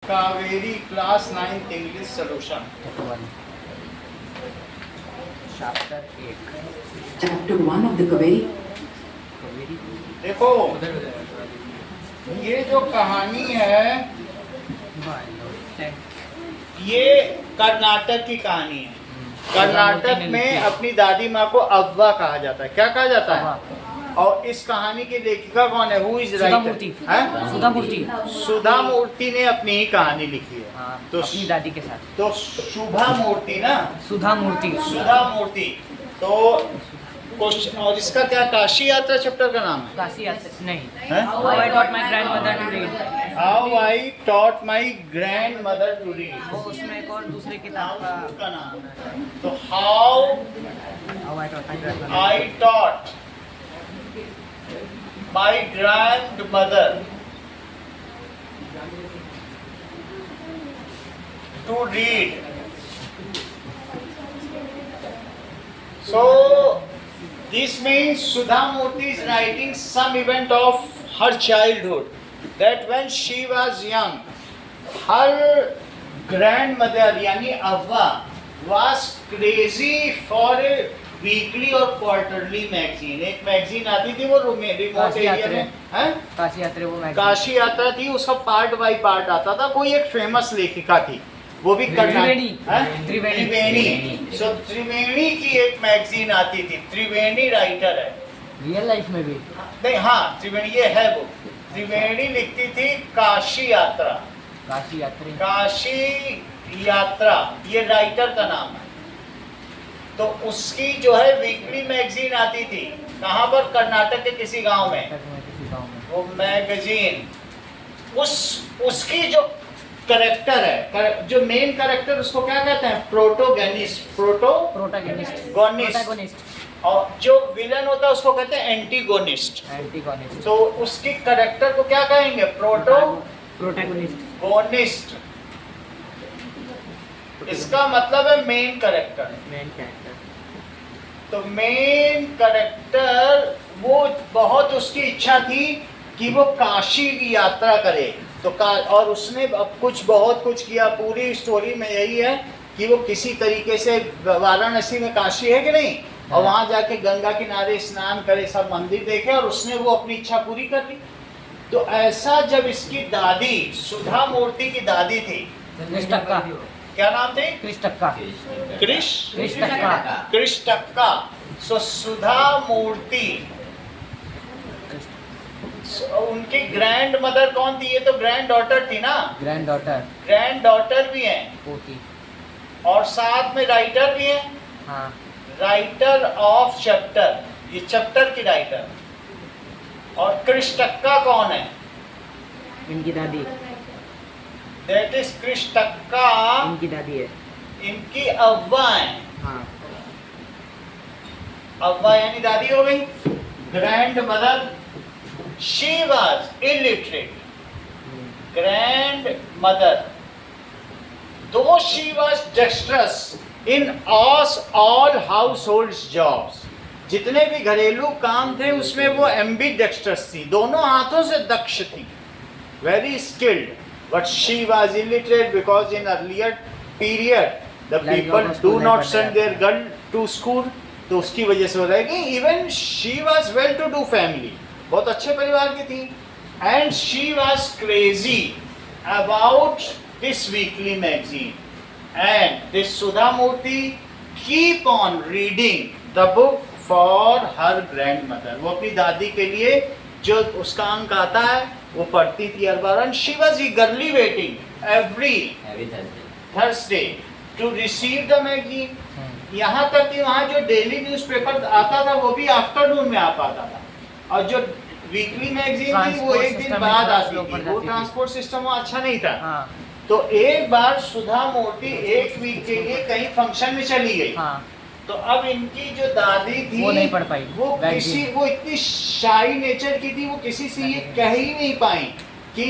Kaveri class 9 English solution chapter 1 Chapter 1 of the Kaveri. देखो ये जो कहानी है ये कर्नाटक की कहानी है। कर्नाटक में अपनी दादी माँ को अव्वा कहा जाता है। क्या कहा जाता है? और इस कहानी की लेखिका कौन है? Who is writer? Sudha Murthy ने अपनी ही कहानी लिखी है। हाँ, तो अपनी दादी के साथ। तो शुभा मूर्ति ना, सुधा मूर्ति तो क्वेश्चन। और इसका क्या काशी यात्रा चैप्टर का नाम है? काशी यात्रा नहीं। हैं? How I taught my grandmother to read। How I taught my grandmother to read, वो उसमें एक और दूसरे किताब का नाम है। तो how How I taught my grandmother। I taught my grandmother to read. So this means Sudha Murthy is writing some event of her childhood, that when she was young, her grandmother yani Avva was crazy for a weekly और quarterly magazine. एक magazine आती थी वो remote area में, हैं? काशी यात्रा वो magazine. Kashi यात्रा थी, उसका पार्ट बाय पार्ट आता था। कोई एक फेमस लेखिका थी, वो भी त्रिवेणी। सो त्रिवेणी की एक मैगजीन आती थी। त्रिवेणी राइटर है, रियल लाइफ में भी नहीं हाँ त्रिवेणी ये है वो। त्रिवेणी लिखती थी काशी यात्रा। काशी यात्रा ये राइटर का नाम है। तो उसकी जो है वीकली मैगजीन आती थी। कहाँ पर? कर्नाटक के किसी गांव में। वो मैगजीन उसकी जो करेक्टर है, जो मेन करेक्टर, उसको क्या कहते हैं? प्रोटोगोनिस्ट। और जो विलन होता है उसको कहते हैं एंटीगोनिस्ट। तो उसकी करेक्टर को क्या कहेंगे? प्रोटोगोनिस्ट। इसका मतलब है मेन कैरेक्टर। तो मेन कैरेक्टर वो बहुत उसकी इच्छा थी कि वो काशी की यात्रा करे। तो और उसने बहुत कुछ किया। पूरी स्टोरी में यही है कि वो किसी तरीके से वाराणसी में काशी है कि नहीं, और वहां जाके गंगा किनारे स्नान करे, सब मंदिर देखे, और उसने वो अपनी इच्छा पूरी कर ली। तो ऐसा जब इसकी दादी सुधा मूर्ति की दादी थी, क्या नाम थे? कृष्टक्का। सो सुधा मूर्ति उनकी ग्रैंड मदर कौन थी? ये तो ग्रैंड डॉटर थी ना। ग्रैंड डॉटर भी है, और साथ में राइटर भी है। हाँ। राइटर ऑफ चैप्टर, ये चैप्टर की राइटर। और कृष्टक्का कौन है? इनकी दादी। दैट इज कृष्टक्का इनकी दादी है। इनकी अव्वा है। हाँ। अव्वा यानी दादी हो गई। Grandmother, she was illiterate. Grandmother, though she was dexterous in all household jobs. जितने भी घरेलू काम थे उसमें वो एम्बीडेक्स्ट्रस थी, दोनों हाथों से दक्ष थी, very skilled. But she was illiterate because in earlier period the people do not send their girl to school, तो उसकी वजह से हो रहा है कि even she was well to do family, बहुत अच्छे परिवार की थी, and she was crazy about this weekly magazine, and this Sudha Murthy keep on reading the book for her grandmother। वो अपनी दादी के लिए जो उसका अंक आता है वो पढ़ती थी हर बार। And she was eagerly waiting every Thursday to receive the magazine. यहाँ तक कि वहाँ जो डेली न्यूज़पेपर आता था वो भी आफ्टरनून में आ पाता था, और जो वीकली मैगजीन थी वो एक दिन बाद आती थी। वो ट्रांसपोर्ट सिस्टम अच्छा नहीं था। हाँ। तो एक बार सुधा मूर्ति एक वीक के लिए कहीं फंक्शन में चली गई। हाँ। तो अब इनकी जो दादी थी वो नहीं पढ़ पाई। वो इतनी शाई नेचर की थी, वो किसी से ये कह ही नहीं पाई कि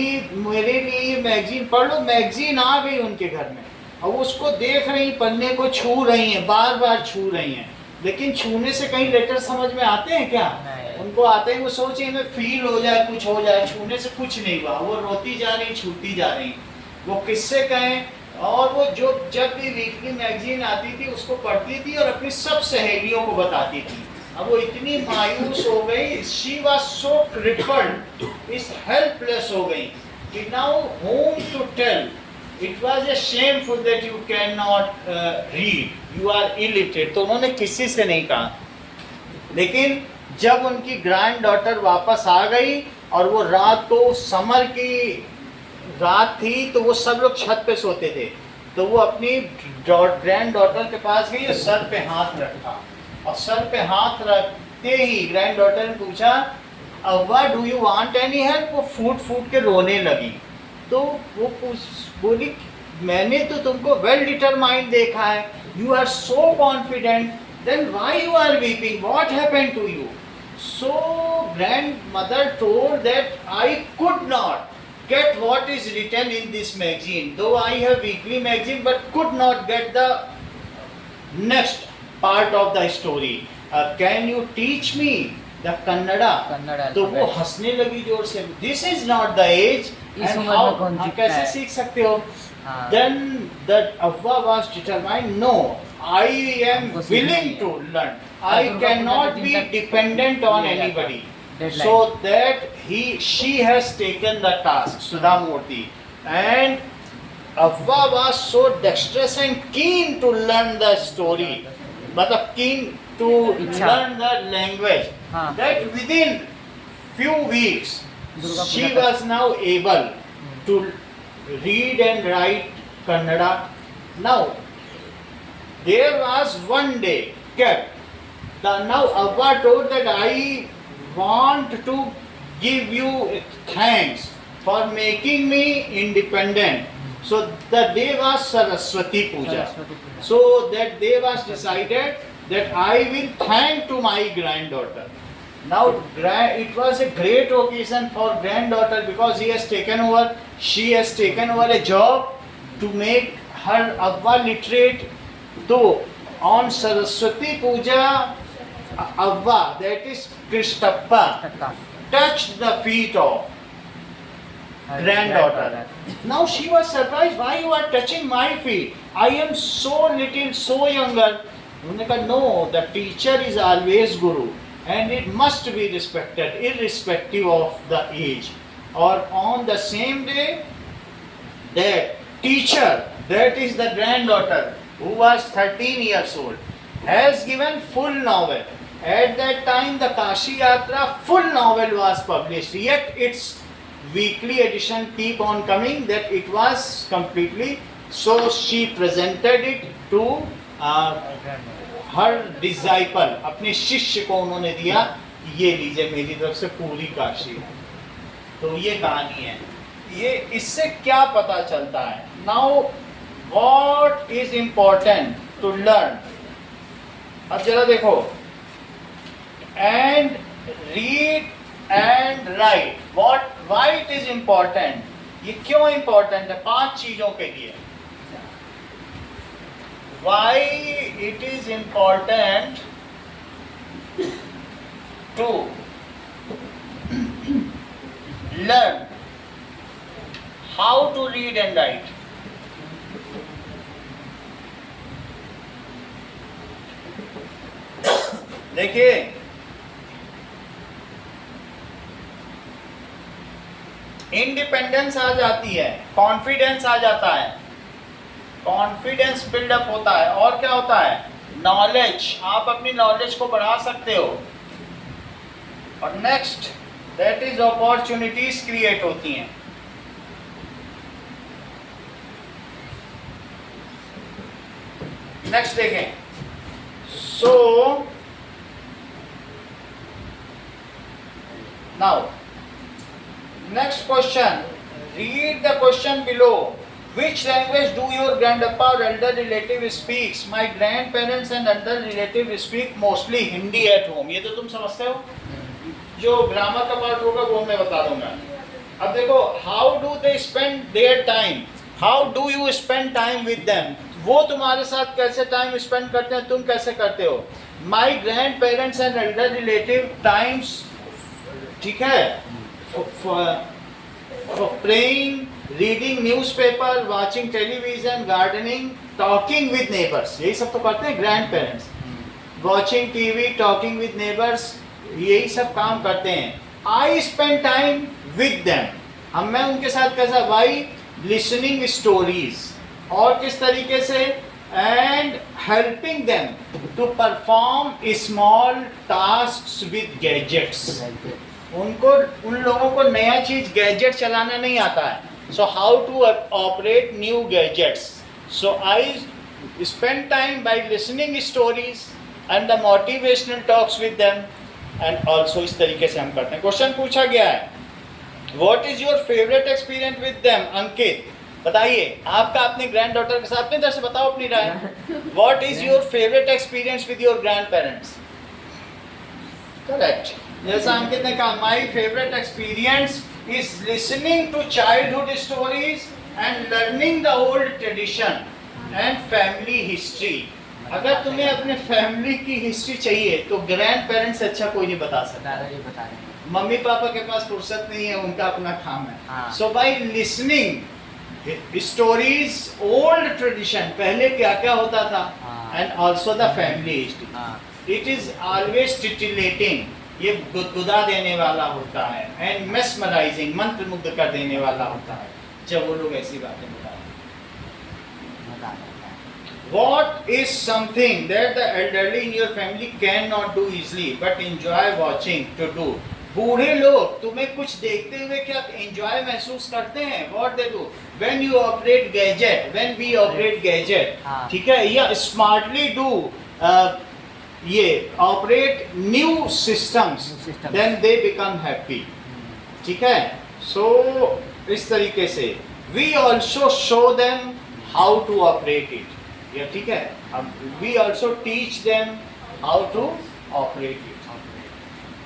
मेरे लिए ये मैगजीन पढ़ लो। मैगजीन आ गई उनके घर में, और उसको देख रही, पन्ने को छू रही हैं, बार बार छू रही हैं। लेकिन छूने से कहीं लेटर समझ में आते हैं क्या? उनको आते हैं, वो सोचे हमें फील हो जाए, कुछ हो जाए। छूने से कुछ नहीं हुआ, वो रोती जा रही, छूती जा रही। वो किस्से कहें, और वो जो जब भी वीकली मैगजीन आती थी उसको पढ़ती थी और अपनी सब सहेलियों को बताती थी। अब वो इतनी मायूस हो गई, शी वाज सो क्रिपल्ड, इस हेल्पलेस हो गई कि now whom to tell, it was a shameful that you can not read, you are illiterate. तो उन्होंने किसी से नहीं कहा। लेकिन जब उनकी ग्रैंड डॉटर वापस आ गई और वो रात को समर की रात थी तो वो सब लोग छत पे सोते थे, तो वो अपनी ग्रैंड डॉटर के पास गई और सर पे हाथ रखा, और सर पे हाथ रखते ही ग्रैंड डॉटर ने पूछा, अव्वा do you want any help? वो फूट फूट के रोने लगी। तो वो बोली, मैंने तो तुमको वेल डिटरमाइंड देखा है, you are so confident, then why you are weeping, what happened to you? So grandmother told that I could not get what is written in this magazine, though I have weekly magazine, but could not get the next part of the story. Can you teach me the Kannada? Kannada तो वो alphabet। हंसने लगी जोर से, this is not the age, इस and उम्र how में कौन सीखता कैसे है? सीख सकते हो? हाँ। Then that Avva was determined, no, I am हमको सीखना willing ही है। to learn. और I दुर्गा पूजा cannot के be दिन तक dependent on ये जाता है। anybody. Deadline। So that she has taken the task, Sudha Murthy, and Avva was so dexterous and keen to learn the story, मतलब keen to इच्छा। learn the language, हाँ। that within few weeks Durga she Puja was now able to read and write Kannada. Now there was one day kept. Now Avva told that I want to give you thanks for making me independent. So the day was Saraswati Puja. Saraswati Puja. So that day was decided that I will thank to my granddaughter. Now it was a great occasion for granddaughter because she has taken over a job to make her Avva literate. So on Saraswati Puja, Avva, that is Krishnappa, Takka. touched the feet of granddaughter. Now she was surprised, why you are touching my feet? I am so little, so younger. उन्होंने कहा, no, the teacher is always guru and it must be respected irrespective of the age. Or on the same day, that teacher, that is the granddaughter who was 13 years old, has given full novel. At that time the Kashi Yatra full novel was published, yet its weekly edition keep on coming, that it was completely, so she presented it to her disciple, अपने शिष्य को उन्होंने दिया, ये लीजिए मेरी तरफ से पूरी काशी। तो ये कहानी है। ये इससे क्या पता चलता है? Now what is important to learn? अब जरा देखो, and read and write, what why it is important? ये क्यों इम्पोर्टेंट है? 5 चीजों के लिए। Why it is important to learn how to read and write? देखिए, इंडिपेंडेंस आ जाती है, कॉन्फिडेंस आ जाता है, कॉन्फिडेंस बिल्डअप होता है, और क्या होता है? नॉलेज, आप अपनी नॉलेज को बढ़ा सकते हो। और next, that is opportunities create होती हैं। नेक्स्ट देखें, so now next question, read the question below. Which language do your grandpapa or elder relative speaks? My grandparents and elder relative speak mostly Hindi at home. ये तो तुम समझते हो? जो grammar का पार्ट होगा वो मैं बता दूंगा। अब देखो, how do they spend their time? How do you spend time with them? वो तुम्हारे साथ कैसे टाइम स्पेंड करते हैं, तुम कैसे करते हो? My grandparents and elder relative times, ठीक है, for praying, reading newspaper, watching television, gardening, talking with neighbours, यही सब तो करते हैं grand parents. Watching TV, talking with neighbours, यही सब काम करते हैं। आई स्पेंड टाइम विद देम, हम मैं उनके साथ कैसा, वाई लिसनिंग स्टोरीज, और किस तरीके से, and helping them to perform small tasks with gadgets. उनको, उन लोगों को नया चीज गैजेट चलाना नहीं आता है, so how to operate new gadgets. So I spend time by listening stories and the motivational talks with them, and also इस तरीके से हम करते हैं। क्वेश्चन पूछा गया है, what is your favourite experience with them? Ankit बताइए, आपका अपने ग्रैंड डॉटर के साथ, अपनी तरफ से बताओ अपनी राय। What is your favourite experience with your grandparents? Correct, जैसा अंकित ने कहा, my favourite experience is listening to childhood stories and learning the old tradition and family history. अगर तुम्हें अपने फैमिली की हिस्ट्री चाहिए तो ग्रैंड पेरेंट्स से अच्छा कोई नहीं बता सकता। दादाजी बता रहे हैं। मम्मी पापा के पास फुर्सत नहीं है, उनका अपना काम है। हाँ। So by listening stories, old tradition, पहले क्या क्या होता था, हाँ। And also the family history, हाँ, इट इज ऑलवेज टिटिलेटिंग, ये गुदगुदा देने वाला होता है, एंड मेस्मराइजिंग, मंत्रमुग्ध कर देने वाला होता है जब वो लोग ऐसी बातें बताते हैं। मजा आता है। What is something that the elderly in your family cannot do easily but enjoy watching to do? बूढ़े लोग तुम्हें कुछ देखते हुए क्या एंजॉय महसूस करते हैं? What they do? When you operate gadget, when we operate gadget, हाँ। ठीक है, या smartly do ये operate new systems, then they become happy, ठीक है। So इस तरीके से we also show them how to operate it, या ठीक है, अब we also teach them how to operate it।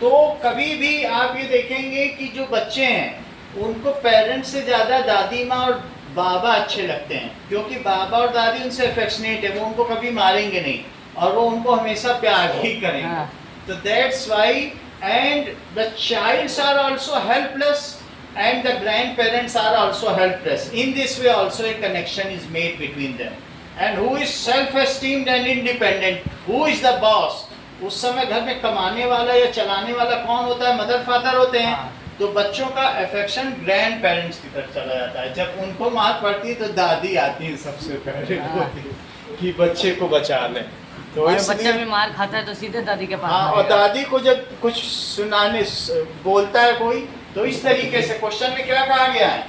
तो कभी भी आप ये देखेंगे कि जो बच्चे हैं उनको पेरेंट्स से ज़्यादा दादी माँ और बाबा अच्छे लगते हैं, क्योंकि बाबा और दादी उनसे अफेक्शनेट है, वो उनको कभी मारेंगे नहीं और वो उनको हमेशा प्यार ही करेंगे। हाँ। तो that's why, and the childs are also helpless and the grandparents are also helpless. In this way also a connection is made between them. And who is self-esteemed and independent? Who is the boss? उस समय घर में कमाने वाला या चलाने वाला कौन होता है? मदर फादर होते हैं। हाँ। तो बच्चों का अफेक्शन ग्रैंड पेरेंट्स की तरफ चला जाता है। जब उनको मार पड़ती है तो दादी आती है सबसे पहले कि बच्चे को बचा लें। तो और इसलिए बच्चा भी मार खाता है तो सीधे दादी के पास हाँ, और भागेगा। दादी को जब कुछ सुनाने बोलता है कोई, तो इस तरीके से क्वेश्चन में क्या कहा गया है?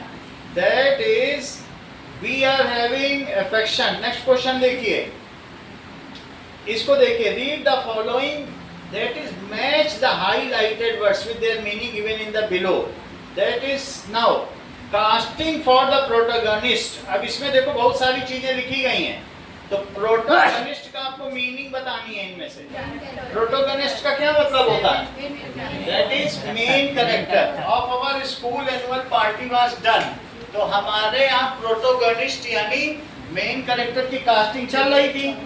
That is we are having affection. Next question देखिए, इसको देखिए, read the following, that is match the highlighted words with their meaning given in the below. That is now casting for the protagonist. अब इसमें देखो बहुत सारी चीजें लिखी गई हैं, तो प्रोटोगनिस्ट का आपको मीनिंग बतानी है। इनमें से प्रोटोगनिस्ट का क्या मतलब होता है? That is main character of our school annual party was done. तो हमारे यहाँ प्रोटोगनिस्ट यानी मेन कैरेक्टर की कास्टिंग चल रही थी।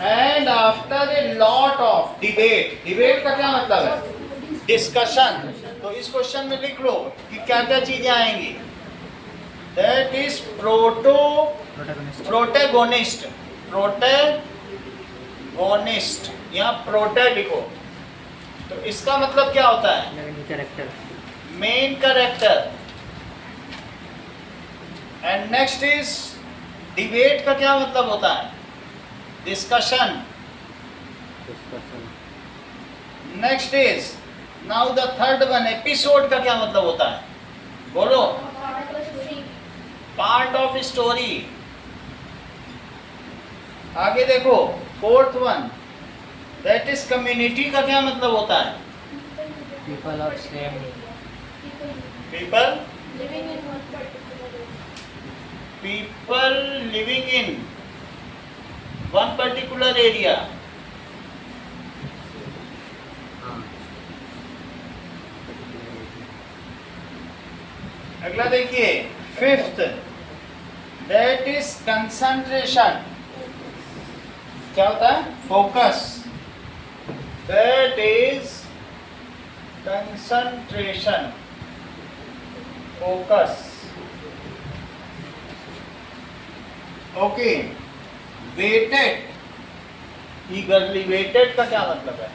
And after a lot of debate, debate का क्या मतलब है? डिस्कशन। तो इस क्वेश्चन में लिख लो कि क्या क्या चीजें आएंगी। दैट इज प्रोटैगोनिस्ट, प्रोटैगोनिस्ट, यहाँ प्रोटे लिखो। तो इसका मतलब क्या होता है? Character. Main character. And next is debate का क्या मतलब होता है? Discussion. Next is now the third one, episode का क्या मतलब होता है? बोलो। Part of story. आगे देखो, fourth one, that is community का क्या मतलब होता है? People of same. People, people living in one particular area. अगला देखिए, फिफ्थ, दैट इज कंसंट्रेशन। क्या होता है? Focus. That is concentration, focus. Okay, weighted, ईगरली, weighted का क्या मतलब है?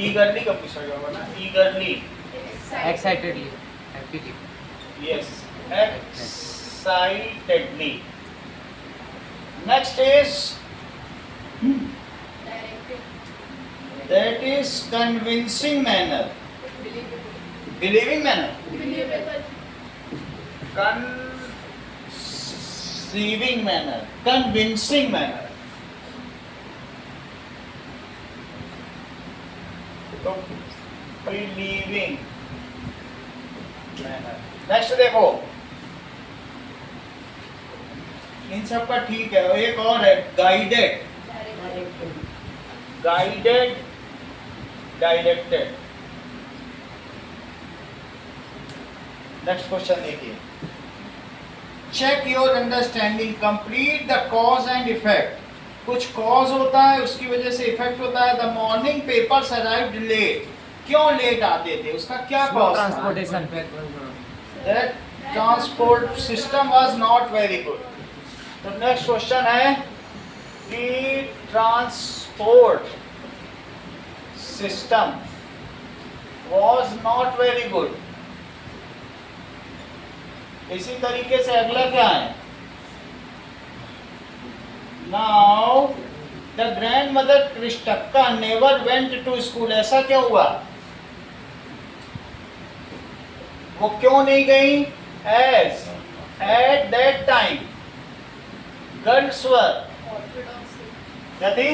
ईगरली का पूछा गया होगा ना, ईगरली, excitedly, happily. Yes, excitedly. Next is that is convincing manner, believing manner, conceiving manner, convincing manner. तो believing manner. नेक्स्ट देखो, इन सब का ठीक है, एक और है guided, guided, directed. Next question देखिए, check your understanding, complete the cause and effect. कुछ कॉज होता है, उसकी वजह से इफेक्ट होता है। The morning papers arrived late, क्यों लेट आते थे, उसका क्या cause? Transportation. That transport system was not very good. तो नेक्स्ट क्वेश्चन है कि transport system was not very good. इसी तरीके से अगला क्या है? Now the grandmother Kristakka never went to school. ऐसा क्या हुआ? वो क्यों नहीं गई? As at that time girls were, क्या थी?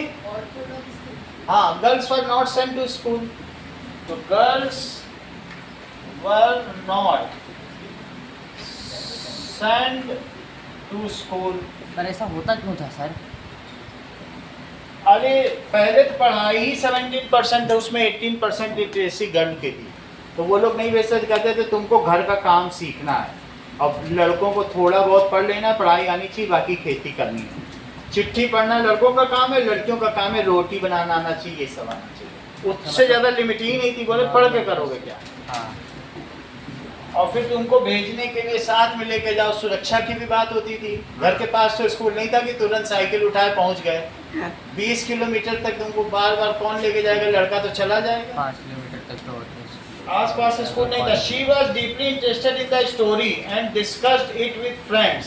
हाँ, girls were not sent to school. तो girls were not sent to school. पर ऐसा होता क्यों था सर? अरे पहले तो पढ़ाई ही 17% है, उसमें 18% लिटरेसी गर्ल की थी, तो वो लोग नहीं वैसे कहते थे तुमको घर का काम सीखना है। अब लड़कों को थोड़ा बहुत पढ़ लेना, पढ़ाई आनी चाहिए, बाकी खेती करनी है। चिट्ठी पढ़ना लड़कों का काम है, लड़कियों का काम है रोटी बनाना आना चाहिए, ये सब आना चाहिए। उससे ज़्यादा लिमिट ही नहीं थी। बोले पढ़ के करोगे क्या? हाँ। और फिर तुमको भेजने के लिए साथ में लेके जाओ, सुरक्षा की भी बात होती थी। घर के पास तो स्कूल नहीं था कि तुरंत साइकिल उठाए पहुंच गए। 20 किलोमीटर तक तुमको बार बार कौन लेके जाएगा? लड़का तो चला जाएगा। 5 किलोमीटर तक तो होते हैं। आस-पास स्कूल नहीं था। She was deeply interested in the story and discussed it with friends.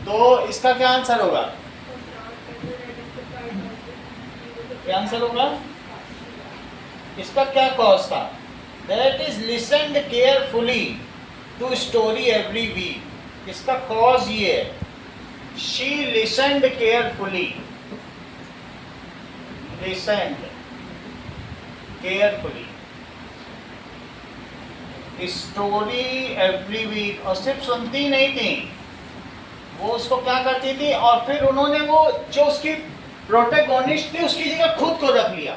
तो इसका क्या आंसर होगा? क्या आंसर होगा? इसका क्या कॉज था? That is listened carefully to story every week. इसका कॉज ये है, she listened carefully, listened carefully story every week. और सिर्फ सुनती नहीं थी, वो उसको क्या करती थी, और फिर उन्होंने वो जो उसकी प्रोटेगोनिस्ट थी उसकी जगह खुद को रख लिया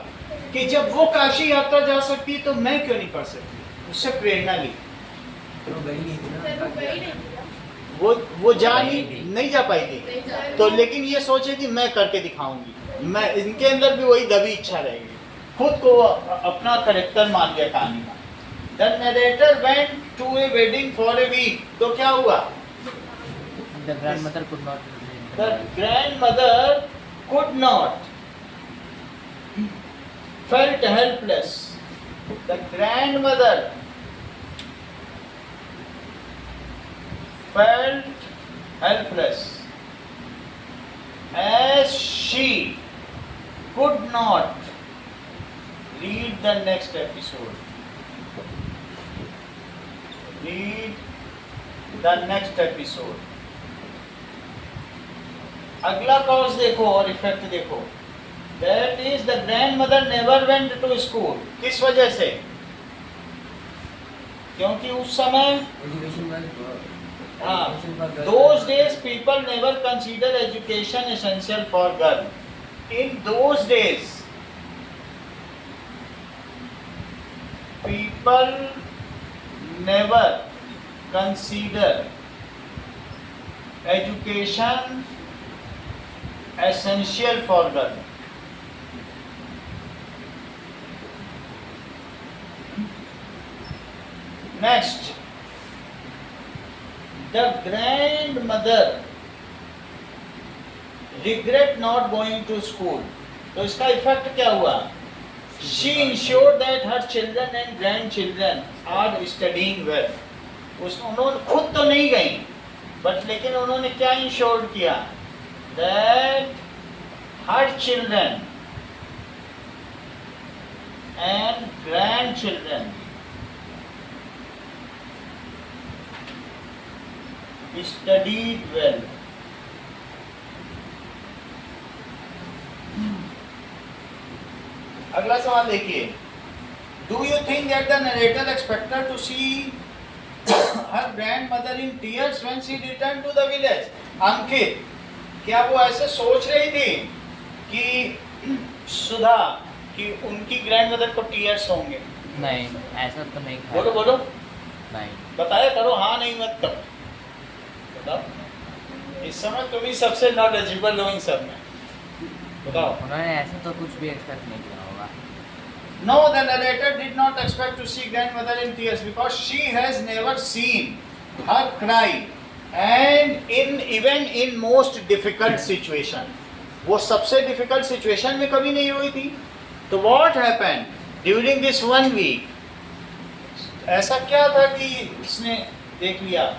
कि जब वो काशी यात्रा जा सकती है तो मैं क्यों नहीं कर सकती, उससे प्रेरणा ली। वो जा नहीं जा पाई थी, तो लेकिन ये सोचे थी मैं करके दिखाऊंगी। मैं, इनके अंदर भी वही दबी इच्छा रहेगी, खुद को अपना करेक्टर मान लिया कहानी का। The narrator went to a wedding for a week. तो क्या हुआ? The grandmother could not. The grandmother could not, felt helpless. The grandmother felt helpless as she could not read the next episode. Read the next episode. अगला cause देखो और effect देखो। That is the grandmother never went to school. किस वजह से? क्योंकि उस समय those days people never consider education essential for girl. In those days people never consider education essential for girl. Next, the grandmother regret not going to school. तो इसका effect क्या हुआ? She ensured that her children and grandchildren are studying well. उन्होंने खुद तो नहीं गई, but लेकिन उन्होंने क्या इंश्योर किया? That her children and grandchildren studied well. अगला सवाल देखिए. Do you think that the narrator expected to see her grandmother in tears when she returned to the village? अंकित, क्या वो ऐसे सोच रही थी कि सुधा कि उनकी ग्रैंडमदर को टीयर्स होंगे? नहीं, ऐसा तो नहीं था। बोलो बोलो, नहीं। बताया करो, हाँ नहीं मत करो, बताओ। इस समय तुम ही सबसे नॉलेजेबल हो इन सब में, बताओ। उन्होंने ऐसा तो कुछ भी एक्सपेक्ट नहीं किया होगा। No, the narrator did not expect to see grandmother in tears because she has never seen her cry, and even in most difficult situation, वो सबसे difficult situation में कभी नहीं हुई थी। तो what happened during this 1 week? ऐसा क्या था कि उसने देख लिया?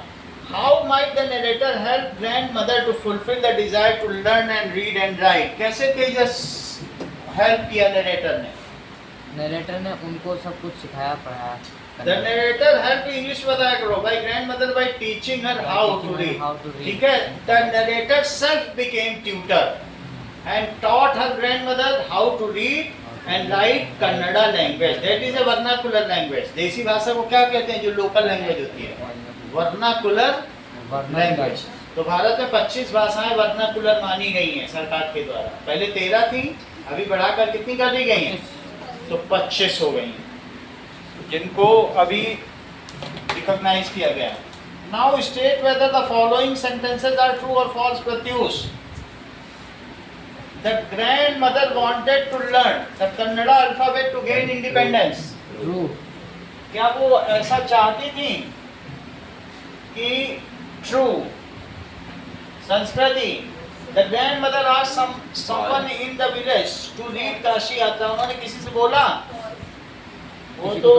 How might the narrator help grandmother to fulfill the desire to learn and read and write? कैसे तेजस help किया narrator ने? नरेटर ने उनको सब कुछ सिखाया पढ़ाया। The narrator helped English बताया करो by grandmother by teaching her how to read. ठीक है? The narrator self became tutor and taught her grandmother how to read and write Kannada language. That is a vernacular language. देसी भाषा को क्या कहते हैं जो लोकल लैंग्वेज होती है? Vernacular language. तो भारत में 25 भाषाएं वर्नाकुलर मानी गई हैं सरकार के द्वारा। पहले 13 थी, अभी बढ़ाकर कितनी कर दी गई हैं? तो 25 हो गई, जिनको अभी रिकॉग्नाइज किया गया। Now state whether the following sentences are true और false. Pratyush, the grandmother wanted to learn the Kannada alphabet to gain independence. True. क्या वो ऐसा चाहती थी कि? ट्रू। संस्कृति, The grandmother asked someone in the village to read Kashi यात्रा। उन्होंने किसी से बोला? वो तो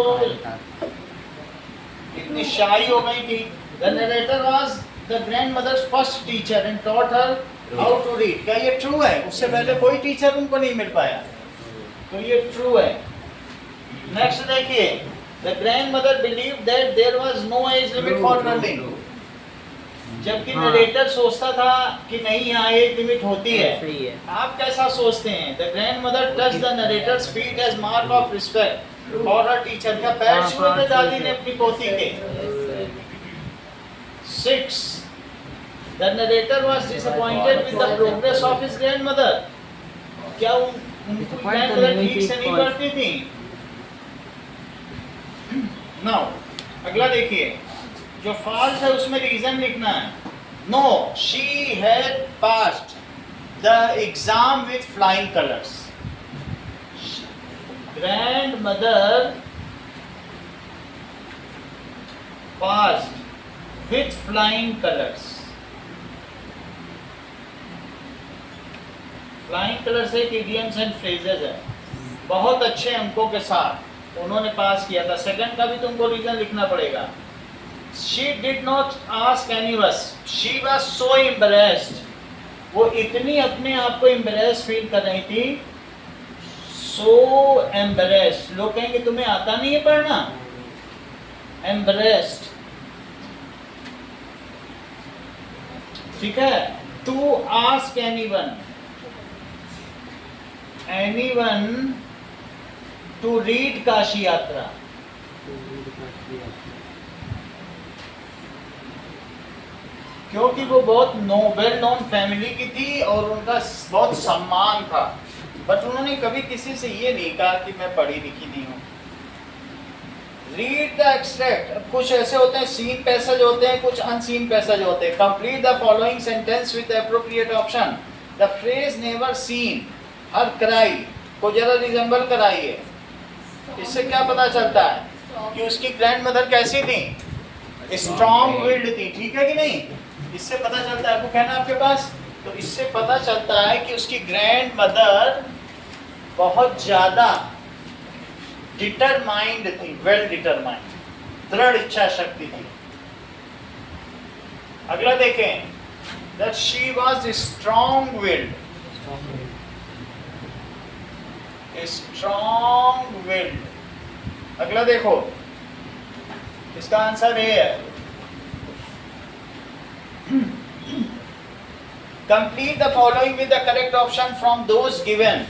इतनी शाई हो गई थी। The narrator was the grandmother's first teacher and taught her how to read। क्या ये ट्रू है? उससे पहले कोई टीचर उनको नहीं मिल पाया, तो ये ट्रू है। नेक्स्ट देखिए, the grandmother believed that there was no age limit for learning। जबकि नरेटर सोचता था कि नहीं, यहाँ एज लिमिट होती है। सही है। आप कैसा सोचते हैं? The grandmother touch the narrator's feet as mark of respect for her teacher. क्या पैर छुए थे दादी ने अपनी पोती के? 6, the narrator was disappointed with the progress of his grandmother. क्या उनकी ग्रैंडमदर ठीक से नहीं पढ़ती थी? नाउ अगला देखिए, जो फॉल्स है उसमें रीजन लिखना है। No, she had passed the exam with flying colours. Grandmother passed with flying colours. Flying colours एक इडियम्स एंड फ्रेजेस है, बहुत अच्छे अंकों के साथ उन्होंने पास किया था। सेकंड का भी तुमको रीजन लिखना पड़ेगा। She did not ask anyone. She was so embarrassed. वो इतनी अपने आप को embarrassed फील कर रही थी। So embarrassed। लोग कहेंगे तुम्हें आता नहीं है पढ़ना? Embarrassed। ठीक है? To ask anyone to read Kashi यात्रा। क्योंकि वो बहुत वेल नोन फैमिली की थी और उनका बहुत सम्मान था, बट उन्होंने कभी किसी से ये नहीं कहा कि मैं पढ़ी लिखी नहीं हूँ। Read the extract. कुछ ऐसे होते हैं सीन पैसेज होते हैं, कुछ अनसीन पैसेज होते हैं। Complete the following sentence with the appropriate option. The phrase never seen her cry को जरा रिजेंबल कराइए। इससे क्या पता चलता है कि उसकी ग्रैंडमदर कैसी थी? स्ट्रॉन्ग विल्ड थी। ठीक है कि नहीं? इससे पता चलता है। आपको कहना आपके पास तो इससे पता चलता है कि उसकी ग्रैंड मदर बहुत ज्यादा डिटरमाइंड थी, वेल डिटरमाइंड, दृढ़ इच्छा शक्ति थी। अगला देखें, that she was strong-willed. Strong-willed. अगला देखो, इसका आंसर ए है। Complete the following with the correct option from those given.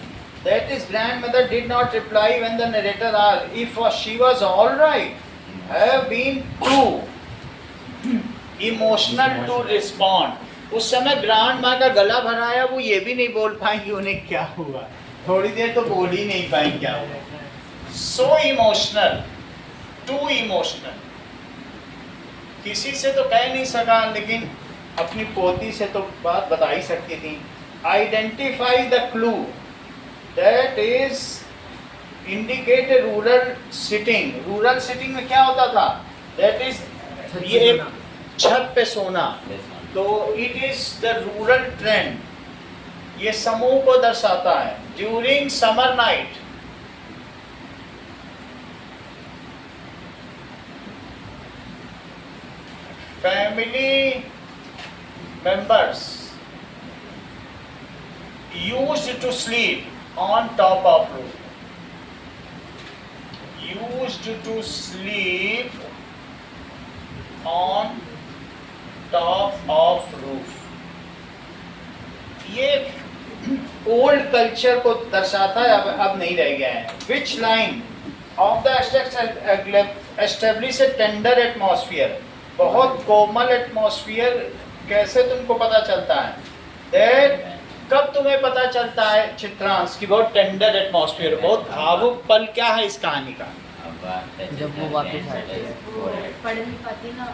That is, grandmother did not reply when the narrator asked if she was all right. Have been too emotional to respond. उस समय grand माँ का गला भराया, वो ये भी नहीं बोल पाएंगी उन्हें क्या हुआ, थोड़ी देर तो बोल ही नहीं पाएंगे क्या हुआ। So emotional, too emotional. किसी से तो कह नहीं सका, लेकिन अपनी पोती से तो बात बता ही सकती थी। Identify the clue, that is indicate rural sitting. Rural sitting में क्या होता था? दैट इज ये एक छत पे सोना, तो it is the rural trend. ये समूह को दर्शाता है। During summer night, family members used to sleep on top of roof. Used to sleep on top of roof. ये ओल्ड कल्चर को दर्शाता है, अब नहीं रह गया है। Which line of the extract establish a tender atmosphere? बहुत कोमल एटमॉस्फियर कैसे तुमको पता चलता है? दैट कब तुम्हें पता चलता है चित्रांश की बहुत टेंडर एटमॉस्फियर, बहुत भावुक पल क्या है इस कहानी का? जब वो वापस आते हैं, पढ़ नहीं पाती ना,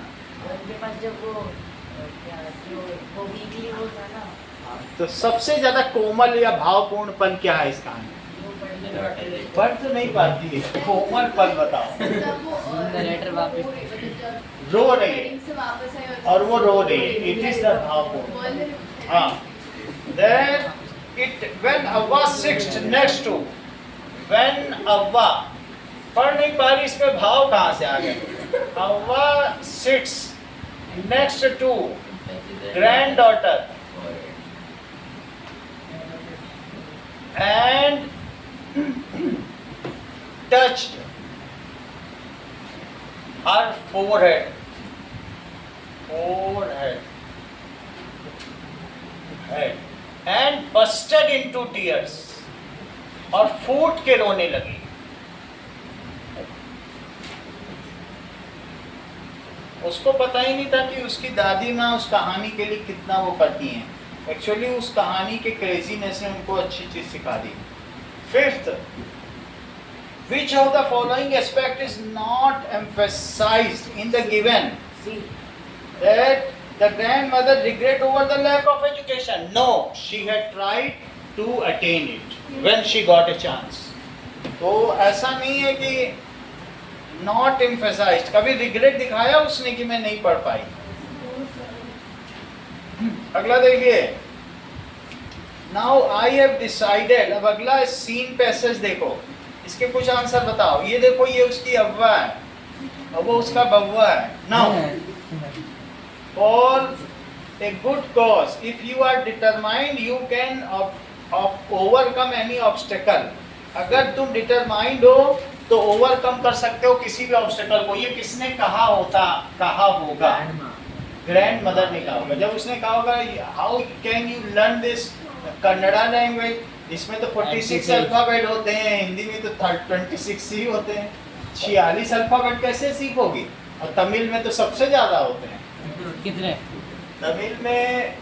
उनके पास जब वो क्या जो वो वीकली वो था ना, तो सबसे ज्यादा कोमल या भावपूर्ण पल क्या है इस कहानी? वो पढ़ नहीं पाती। पढ़ तो नहीं पाती है, कोमल पल बताओ। नरेटर वापस रो रही है और वो रो रही है, इट इज द भावपूर्ण। हाँ, then it when Avva sits next to, when Avva, पढ़ नहीं पा रही, इसमें भाव कहाँ से आ गए? Avva sits next to granddaughter and touched her forehead, head, and busted into tears, और फूट के रोने लगी। उसको पता ही नहीं था कि उसकी दादी माँ उस कहानी के लिए कितना वो करती हैं। एक्चुअली उस कहानी के क्रेजीनेस ने उनको अच्छी चीज सिखा दी। Fifth, which of the following aspect is not emphasized in the given? See, That the grandmother regret over the lack of education. No, she had tried to attain it when she got a chance. तो ऐसा नहीं है कि not emphasized, कभी regret दिखाया उसने कि मैं नहीं पढ़ पाई? अगला देखिए, Now I have decided, अब अगला सीन पैसेज देखो, इसके कुछ आंसर बताओ। ये देखो, ये उसकी अव्वा है और वो उसका बव्वा है। Now for a good cause, if you are determined, you can overcome any obstacle. अगर तुम डिटरमाइंड हो तो ओवरकम कर सकते हो किसी भी ऑब्स्टेकल को। ये किसने कहा होगा? ग्रैंड मदर ने कहा होगा। जब उसने कहा होगा how can you learn this Kannada language, इसमें तो 46 अल्फाबेट होते हैं, हिंदी में तो 26 ही होते हैं, 46 अल्फाबेट कैसे सीखोगी? और तमिल में तो सबसे ज्यादा होते हैं। कितने? तमिल में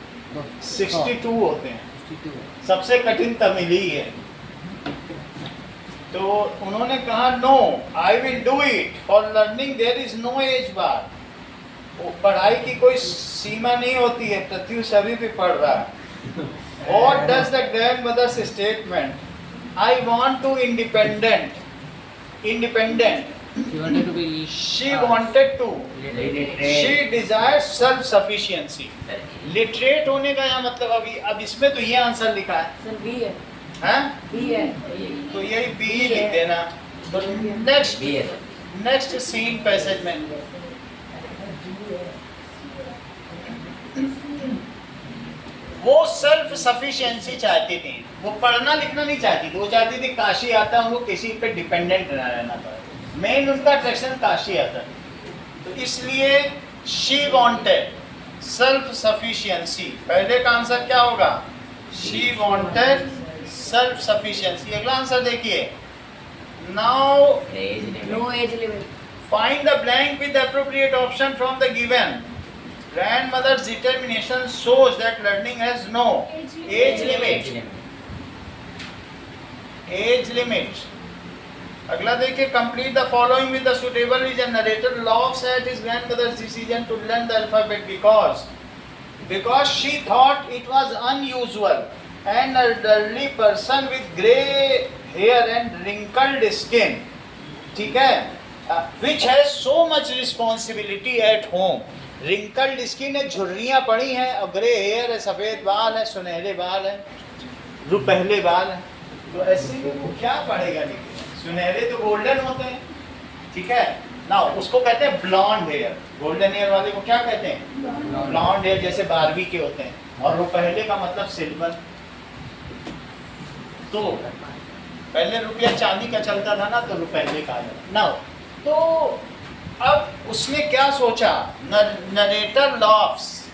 62 होते हैं, 62। सबसे कठिन तमिल ही है। तो उन्होंने कहा no, I will do it, for learning there is no age bar. पढ़ाई की कोई सीमा नहीं होती है, पृथ्वी सभी पे पढ़ रहा है। What does the grandmother's statement, I want to independent, She wanted to be she wanted to, she desired self sufficiency. Literate होने का यहाँ मतलब अभी अब इसमें तो ये आंसर लिखा है, सर बी है, हैं? बी है। तो यही बी ही लिख देना। तो नेक्स्ट सीन पैसेज में वो सेल्फ सफिशिएंसी चाहती थी, वो पढ़ना लिखना नहीं चाहती थी, वो चाहती थी काशी आता उनको किसी पे डिपेंडेंट ना रहना पड़े। मेन उनका अट्रैक्शन काशी आता, तो इसलिए शी वांटेड सेल्फ सफिशिएंसी। पहले का आंसर क्या होगा? She wanted self sufficiency. अगला आंसर देखिए, now no age limit. find the blank with the appropriate option from the given. Grandmother's determination shows that learning has no age limit. Age limit. अगला देखिए, complete the following with the suitable reason. Narrator laughs at his grandmother's decision to learn the alphabet because she thought it was unusual. An elderly person with grey hair and wrinkled skin, ठीक है, which has so much responsibility at home. wrinkled skin है, झुर्रियाँ पड़ी हैं, और grey hair है, सफ़ेद बाल है, सुनहरे बाल है, रुपहले बाल है। तो ऐसे में वो क्या पढ़ेगा लिखेगा? सुनहरे तो गोल्डन होते हैं, ठीक है ना, उसको कहते हैं ब्लॉन्ड हेयर। गोल्डन हेयर वाले को क्या कहते हैं? ब्लॉन्ड हेयर, जैसे बारबी के होते हैं। और रुपहले का मतलब सिल्वर। तो पहले रुपया चांदी का चलता था ना, तो रुपहले का ना। तो अब उसने क्या सोचा? नरेटर लॉफ्स,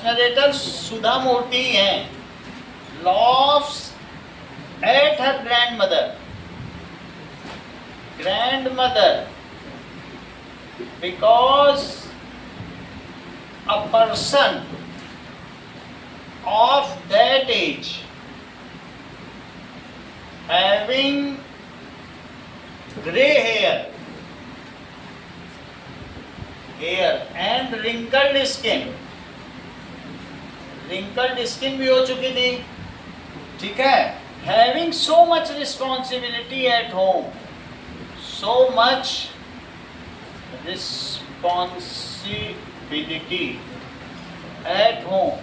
नरेटर सुधा मूर्ति हैं, laughs at her grandmother because a person of that age having grey hair and wrinkled skin भी हो चुकी थी, ठीक है, having so much responsibility at home, so much responsibility at home,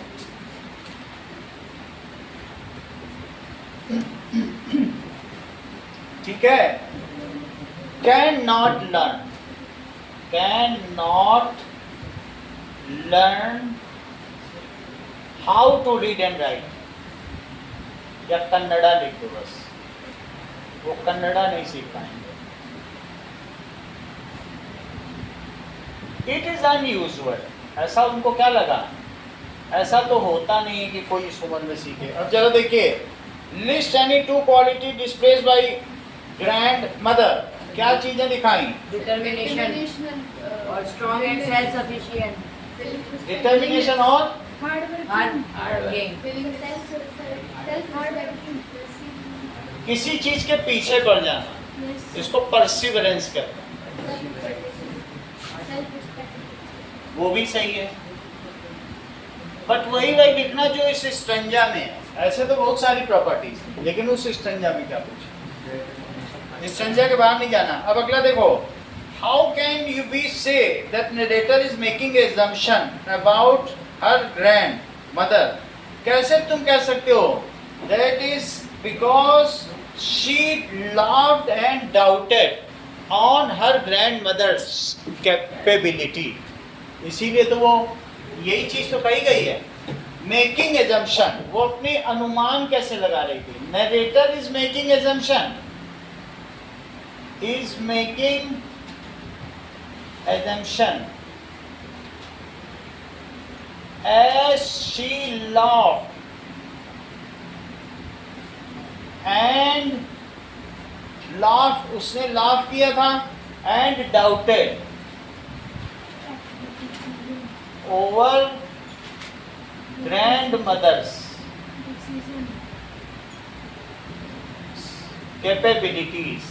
ठीक है, can not learn how to read and write, या कन्नड़ा लिख दो बस, वो कन्नड़ा नहीं सीख पाएंगे। इट इज अनयूजुअल, ऐसा उनको क्या लगा? ऐसा तो होता नहीं है कि कोई इस उम्र में सीखे। अब जरा देखिए, list any two quality displace by grand mother. क्या चीजें दिखाई? डिटर्मिनेशन और strong and self sufficient. Determination और हार्ड वर्किंग। किसी चीज के पीछे पड़ जाना, इसको परसिवरेंस कहते हैं। वो भी सही है, बट वही लिखना जो इस स्ट्रंजा में है। ऐसे तो बहुत सारी प्रॉपर्टीज, लेकिन उस स्ट्रंजा में क्या पूछे? स्ट्रंजा के बाहर नहीं जाना। अब अगला देखो, how can you be say that narrator is making assumption about her grandmother. कैसे तुम कह सकते हो? That is because she loved and doubted on her grandmother's capability. इसीलिए तो वो यही चीज तो कही गई है, मेकिंग एजम्पशन। वो अपने अनुमान कैसे लगा रही थी? Narrator is making assumption, is making assumption as she laughed and laughed, उसने laugh किया था, and doubted over grandmother's capabilities,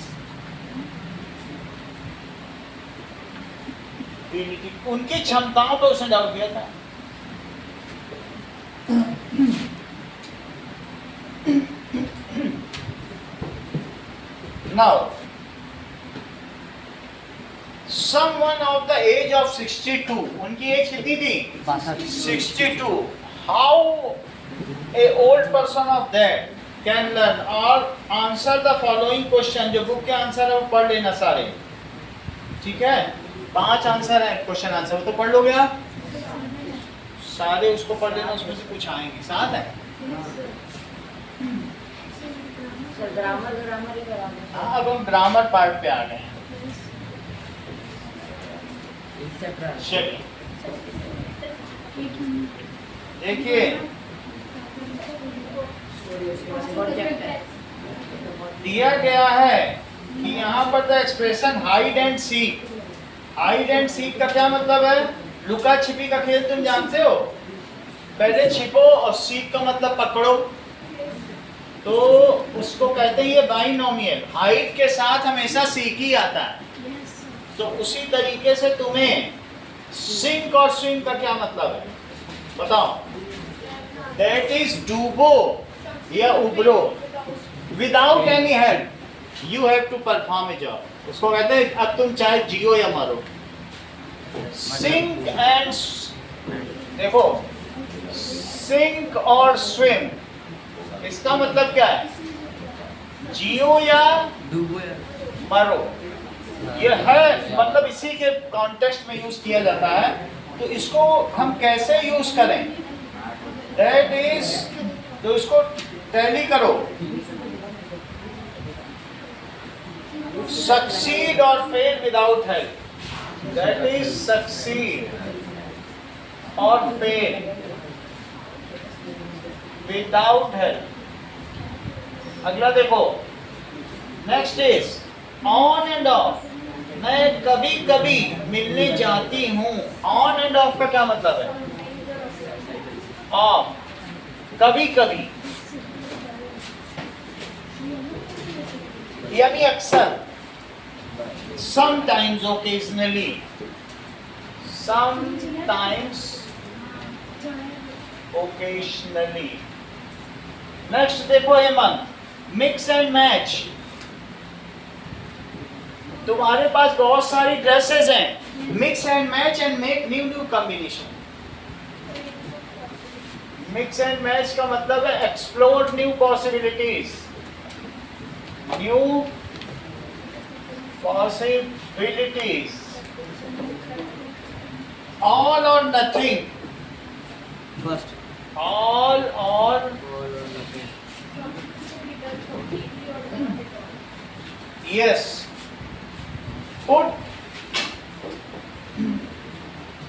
उनकी क्षमताओं पर उसने डाउट किया था। Now someone of the age of 62, उनकी एज कितनी थी? 62. How a old person of that can learn or answer the following question? जो बुक के आंसर है वो पढ़ लेना सारे, ठीक है? 5 आंसर है, क्वेश्चन आंसर, वो तो पढ़ लोगे आप सारे, उसको पढ़ लेना, उसमें से कुछ आएंगे। 7 है। सर ग्रामर ही कराना। हाँ, अब हम ग्रामर पार्ट पे आ गए हैं। चलिए देखिए, दिया गया है कि यहाँ पर the expression hide and seek. Hide and seek का क्या मतलब है? लुका छिपी का खेल तुम जानते हो, पहले छिपो और सीक का मतलब पकड़ो, तो उसको कहते हैं ये बाइनोमियल, हाइड के साथ हमेशा सीक ही आता है। तो उसी तरीके से तुम्हें सिंक और स्विम का क्या मतलब है बताओ? दैट इज डूबो या उबरो, without any help you have to perform a job, उसको कहते हैं अब तुम चाहे जियो या मरो। सिंक एंड देखो, सिंक और स्विम, इसका मतलब क्या है? जियो या मरो, ये है मतलब इसी के कॉन्टेक्स्ट में यूज किया जाता है। तो इसको हम कैसे यूज करें? दैट इज, तो इसको टैली करो, सक्सीड और fail without help, that is succeed और फेल विदाउट हेल्प। अगला देखो, next is on end of, मैं कभी कभी मिलने जाती हूँ। ऑन एंड ऑफ का क्या मतलब है? ऑफ, कभी कभी, यानी अक्सर, sometimes, occasionally, sometimes occasionally. Next देखो हेमंत, मिक्स एंड मैच, तुम्हारे पास बहुत सारी ड्रेसेस हैं, mix and match and make new combination. Mix and match का मतलब है explore new possibilities, new possibilities. All और nothing, all or yes. Put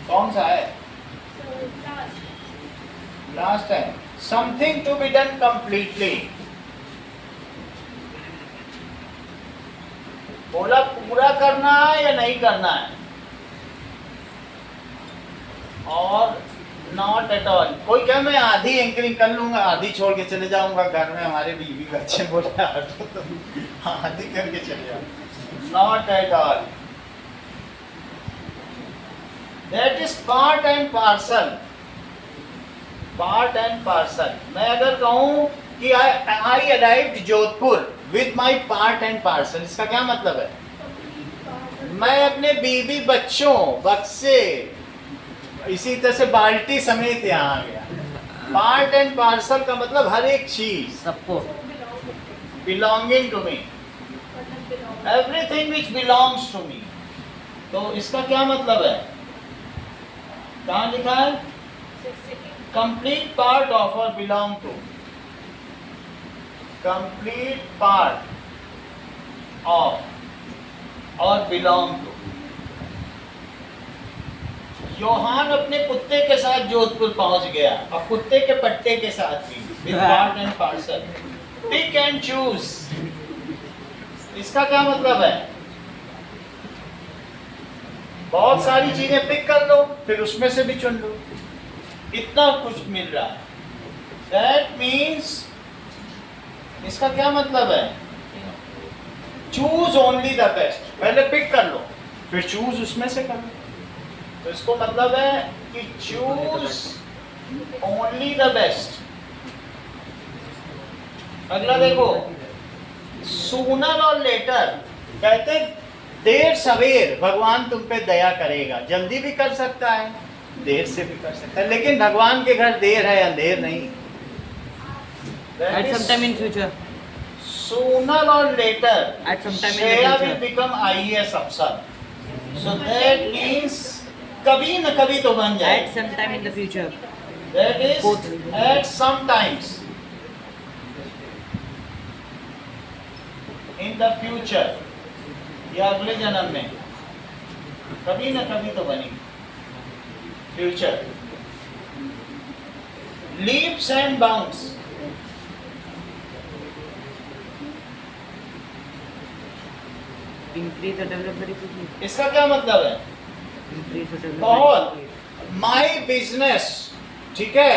कौन सा है? लास्ट है। Something to be done completely, बोला पूरा करना है या नहीं करना है, और नॉट एट ऑल। कोई कहे मैं आधी एंकरिंग कर लूंगा, आधी छोड़ के चले जाऊंगा घर में, हमारे बीवी बच्चे बोले तो आधी करके चले जाओ, not at all. That is part and parcel, part and parcel. मैं अगर कहूं कि आई arrived Jodhpur with my part and parcel, इसका क्या मतलब है? मैं अपने बीवी बच्चों बक्से इसी तरह से बाल्टी समेत यहाँ आ गया। पार्ट एंड पार्सल का मतलब हर एक चीज, सबको, belonging to me, everything which belongs to me. तो इसका क्या मतलब है? कहाँ लिखा है? Complete part of or belong to, complete part of or belong to. Johan अपने कुत्ते के साथ जोधपुर पहुंच गया, और कुत्ते के पट्टे के साथ भी, with part and parcel. Pick and choose, इसका क्या मतलब है? बहुत सारी चीजें पिक कर लो, फिर उसमें से भी चुन लो, इतना कुछ मिल रहा है। दैट मीन्स, इसका क्या मतलब है? चूज ओनली द बेस्ट, पहले पिक कर लो फिर चूज उसमें से कर लो। तो इसको मतलब है कि चूज ओनली द बेस्ट। अगला देखो, सूनर और लेटर, कहते देर सवेर भगवान तुम पे दया करेगा। जल्दी भी कर सकता है, देर से भी कर सकता है, लेकिन भगवान के घर देर है अंधेर नहीं। At some time in future. Sooner or later, At some time in the Shreya future. will become IAS officer. So that means कभी न कभी तो बन जाए। At some time in the future. That is Both. at some times in the future, या अगले जन्म में कभी न कभी तो बनेगी। Future. Leaps and bounds. Increase or develop very quickly. इसका क्या मतलब है? Increase or develop बहुत very quickly. माई बिजनेस, ठीक है,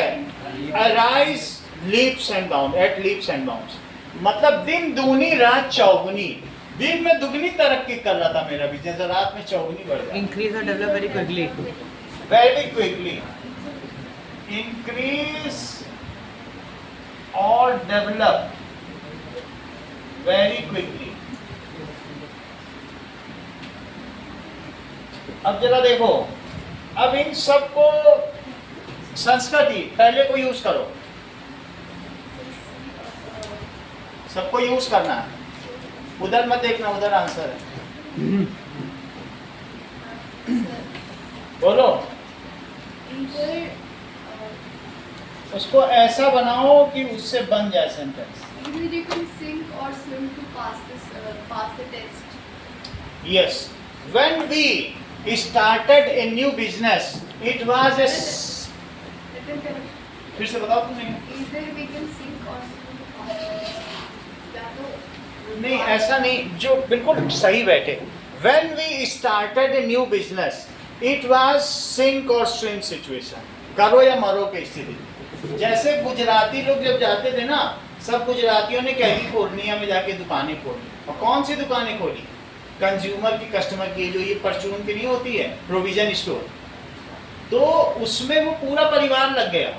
arise leaps and bound, at leaps and bounds, मतलब दिन दूनी रात चौगुनी। दिन में दुगनी तरक्की कर रहा था मेरा बिजनेस, रात में चौगुनी बढ़ गया। Increase or develop very quickly. Very quickly increase और डेवलप वेरी क्विकली। अब जरा देखो, अब इन सबको संस्कृति पहले को यूज करो, सबको यूज करना है, उधर मत देखना, उधर आंसर है। बोलो, उसको ऐसा बनाओ कि उससे बन जाए sentence. Either you can sink or swim to pass the test. Yes, when we started a new business, it was a फिर से बताओ तुमने। Either we can sink or swim to pass the test. या तो नहीं, ऐसा नहीं, जो बिल्कुल सही बैठे। When we started a new business, it was sink or swim situation, करो या मरो की स्थिति। जैसे गुजराती लोग जब जाते थे ना, सब गुजरातियों ने कैलिफोर्निया में जाके दुकानें खोली, और कौन सी दुकानें खोली? कंज्यूमर की, कस्टमर की, जो ये परचून की नहीं होती है, प्रोविजन स्टोर। तो उसमें वो पूरा परिवार लग गया।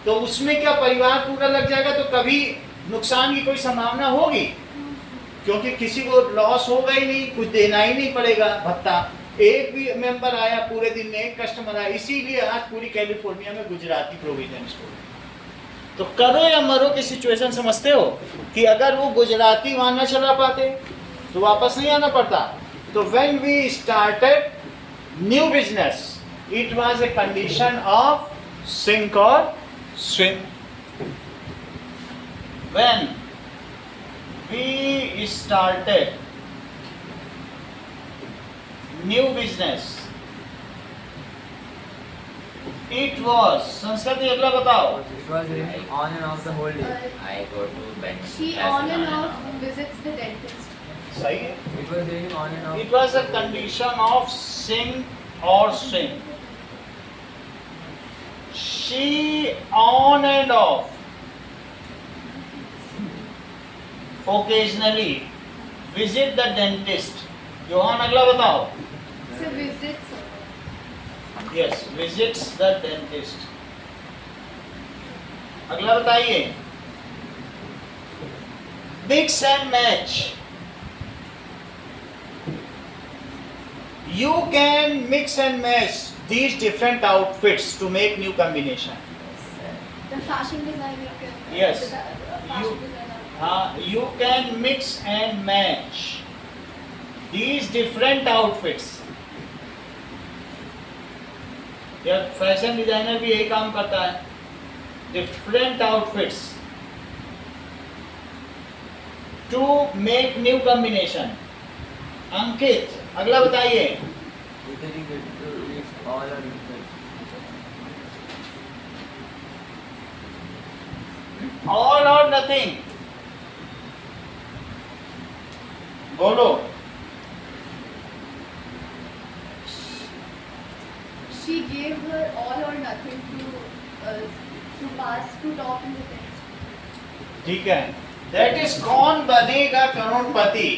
तो उसमें क्या परिवार पूरा लग जाएगा तो कभी नुकसान की कोई संभावना होगी, क्योंकि किसी को लॉस होगा ही नहीं, कुछ देना ही नहीं पड़ेगा भत्ता। एक भी मेंबर आया पूरे दिन में, एक कस्टमर आया, इसीलिए आज पूरी कैलिफोर्निया में गुजराती प्रोविजन स्टोर। तो करो या मरो की सिचुएशन समझते हो कि अगर वो गुजराती वहां न चला पाते तो वापस नहीं आना पड़ता। तो when we started new business, it was a condition of sink और swim. When we started new business, it was, Sanskrit अगला बताओ। It was raining on and off the whole day. I go to bank. she on and off visits the dentist. सही है। It was raining on and off. It was a condition of sink or swim. She on and off occasionally visit the dentist. Johan अगला बताओ। So visits. Yes, visits the dentist. अगला बताइए। Mix and match. You can mix and match these different outfits to make new combination. The fashion designer can. Yes. The fashion You- designer. You can mix and match these different outfits. या fashion designer भी यही काम करता है, different outfits to make new combination. Ankit अगला बताइए। Either you get to eat all or nothing. All और nothing, बोलो। She gave her all or nothing to pass to top in the test. ठीक है, that is Kaun Banega Crorepati